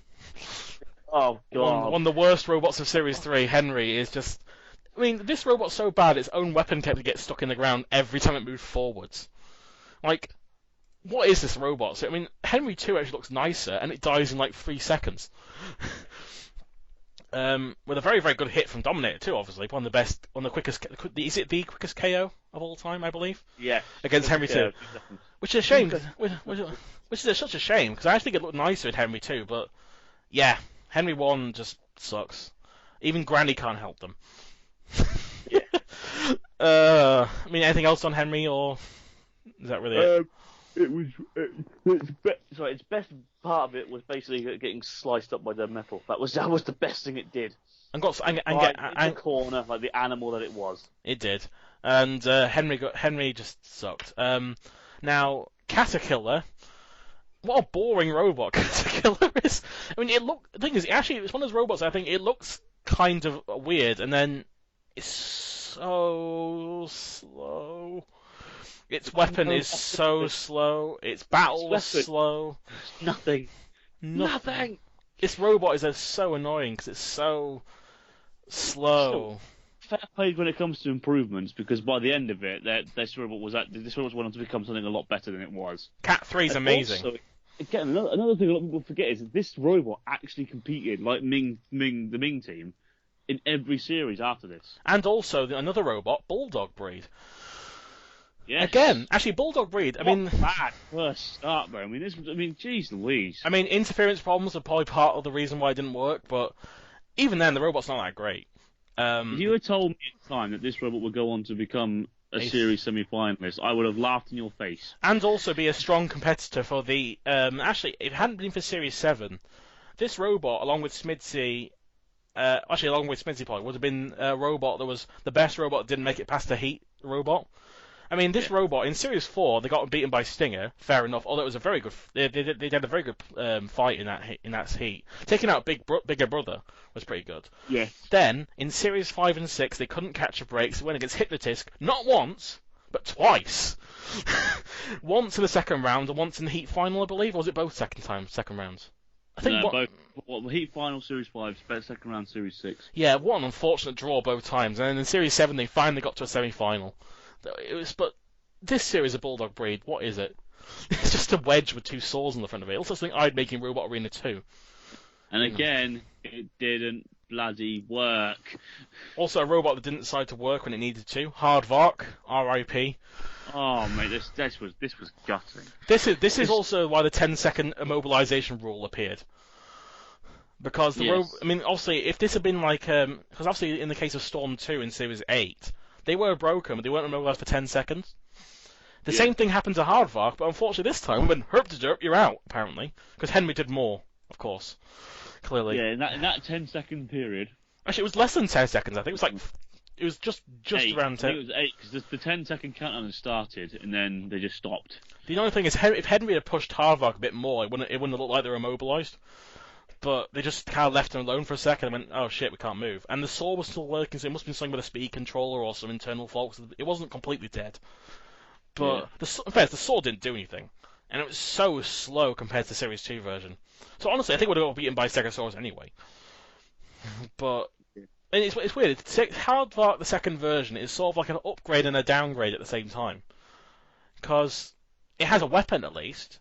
Oh god. One of the worst robots of Series 3, Henry, is just... I mean, this robot's so bad, its own weapon kept to get stuck in the ground every time it moved forwards. Like, what is this robot? So, I mean, Henry 2 actually looks nicer, and it dies in like 3 seconds. With a very, very good hit from Dominator 2, obviously. One of the quickest... Is it the quickest KO of all time, I believe? Yeah. Against Henry 2. Which is a shame. Which is such a shame, because I actually think it looked nicer in Henry 2, but... Yeah, Henry 1 just sucks. Even Granny can't help them. Yeah. I mean, anything else on Henry, or is that really it? Its best part of it was basically getting sliced up by the metal. That was the best thing it did. In the corner, like the animal that it was. It did, and Henry just sucked. Now Caterpillar. What a boring robot Caterpillar is. I mean, the thing is, actually, it's one of those robots. I think it looks kind of weird, and then it's so slow. Its weapon is so slow. Its battle is slow. Nothing. This robot is so annoying because it's so slow. Fair play when it comes to improvements, because by the end of it, this robot went on to become something a lot better than it was. Cat 3 is amazing. Also, again, another thing a lot of people forget is that this robot actually competed, like the Ming team, in every series after this. And also another robot, Bulldog breed. Yes. Again, actually, Bulldog breed. I mean, bad first start, though. I mean, jeez Louise. I mean, interference problems are probably part of the reason why it didn't work, but even then, the robot's not that great. If you had told me at the time that this robot would go on to become a series semi-finalist, I would have laughed in your face. And also be a strong competitor for the... actually, if it hadn't been for Series 7, this robot, along with Smidsy... along with Smidsy probably, would have been a robot that was the best robot that didn't make it past the Heat robot. I mean, this robot, in Series 4, they got beaten by Stinger, fair enough, although it was a very good... They had a very good fight in that heat. Taking out Bigger Brother was pretty good. Yeah. Then, in Series 5 and 6, they couldn't catch a break, so they went against Hypnotisk, not once, but twice. Once in the second round, and once in the Heat final, I believe, or was it both second rounds? I think both. Well, the Heat final Series 5, second round Series 6. Yeah, what an unfortunate draw both times, and then in Series 7, they finally got to a semi-final. But this series of Bulldog breed, what is it? It's just a wedge with 2 saws on the front of it. It looks like something I'd make in Robot Arena 2. And again, it didn't bloody work. Also, a robot that didn't decide to work when it needed to. Hardvark, R.I.P. Oh mate, this was gutting. This is also why the 10-second immobilization rule appeared. Because Yes. I mean, obviously, if this had been like, because obviously in the case of Storm 2 in Series 8, they were broken, but they weren't immobilized for 10 seconds. The Yeah. same thing happened to Hardvark, but unfortunately this time, when herp to derp, you're out, apparently. Because Henry did more, of course. Clearly. Yeah, in that 10-second period. Actually, it was less than 10 seconds, I think. It was just Eight. around I 10. think it was 8, because the 10-second countdown started, and then they just stopped. The only thing is, if Henry had pushed Hardvark a bit more, it wouldn't have looked like they were immobilized. But they just kind of left him alone for a second and went, oh shit, we can't move. And the saw was still working, so it must have been something with a speed controller or some internal faults. It wasn't completely dead. But in fact, the saw didn't do anything. And it was so slow compared to the Series 2 version. So honestly, I think it would have got beaten by Stegosaurus anyway. But and it's weird. Hardvark, the second version, is sort of like an upgrade and a downgrade at the same time. Because it has a weapon at least,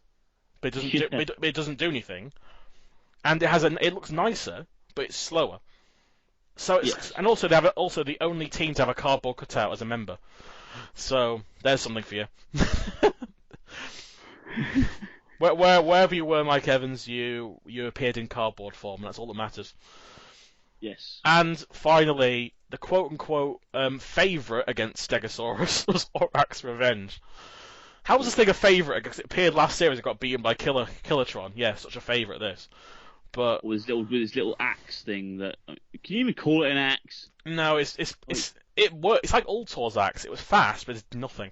but it doesn't do anything. And it looks nicer, but it's slower. So and also they have also the only team to have a cardboard cutout as a member. So there's something for you. Wherever you were, Mike Evans, you appeared in cardboard form. That's all that matters. Yes. And finally, the quote-unquote favourite against Stegosaurus was Orak's Revenge. How was this thing a favourite? Because it appeared last series, it got beaten by Killatron. Yeah, such a favourite, this. But With this little axe thing that... Can you even call it an axe? no, it worked. It's like Ultor's axe. It was fast, but it's nothing.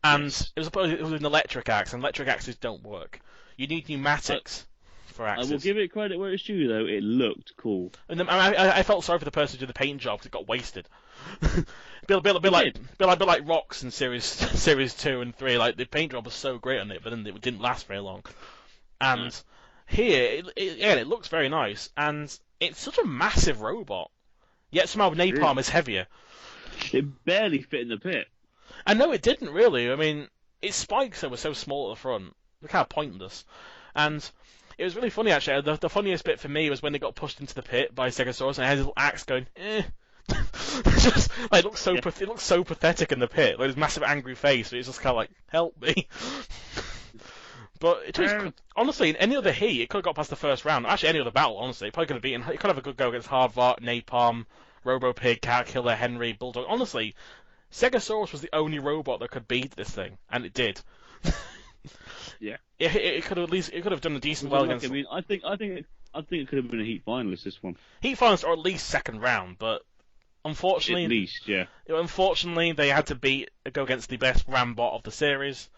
And it was an electric axe, and electric axes don't work. You need pneumatics for axes. I will give it credit where it's due, though. It looked cool. And then, I felt sorry for the person who did the paint job because it got wasted. bit like Rocks in series 2 and 3. Like the paint job was so great on it, but then it didn't last very long. And here, it looks very nice, and it's such a massive robot. Yet somehow Napalm is heavier. It barely fit in the pit. And no, it didn't really. I mean, its spikes were so small at the front. They're kind of pointless. And it was really funny, actually. The funniest bit for me was when they got pushed into the pit by Stegosaurus, and I had his little axe going, eh. Just, like, it looks so pathetic in the pit. Like, his massive angry face, but it's just kind of like, help me. But honestly, in any other heat, it could have got past the first round. Actually, any other battle, honestly. It probably could have beaten. It could have a good go against Hardvark, Napalm, Robo-Pig, Cat Killer, Henry, Bulldog. Honestly, Stegosaurus was the only robot that could beat this thing, and it did. Yeah. It could have done a decent well against. I mean, I think it could have been a heat finalist, this one. Heat finalists, or at least second round, but unfortunately, At least, yeah. Unfortunately, they had to go against the best Rambot of the series,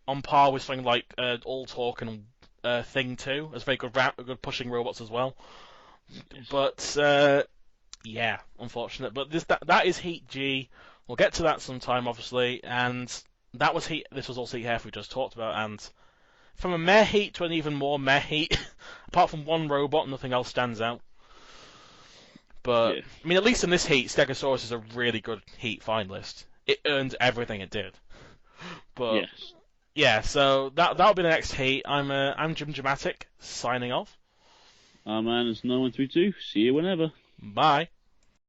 on par with something like All Talk and Thing 2, as very good pushing robots as well. But yeah, unfortunate. But that is Heat G. We'll get to that sometime, obviously, and that was Heat. This was also Heat F we just talked about, and from a meh Heat to an even more meh Heat, apart from one robot, nothing else stands out. But I mean, at least in this Heat, Stegosaurus is a really good Heat finalist. It earned everything it did. But yeah, so that'll be the next Heat. I'm Jimjamatic, signing off. Man, it's 9132. See you whenever. Bye.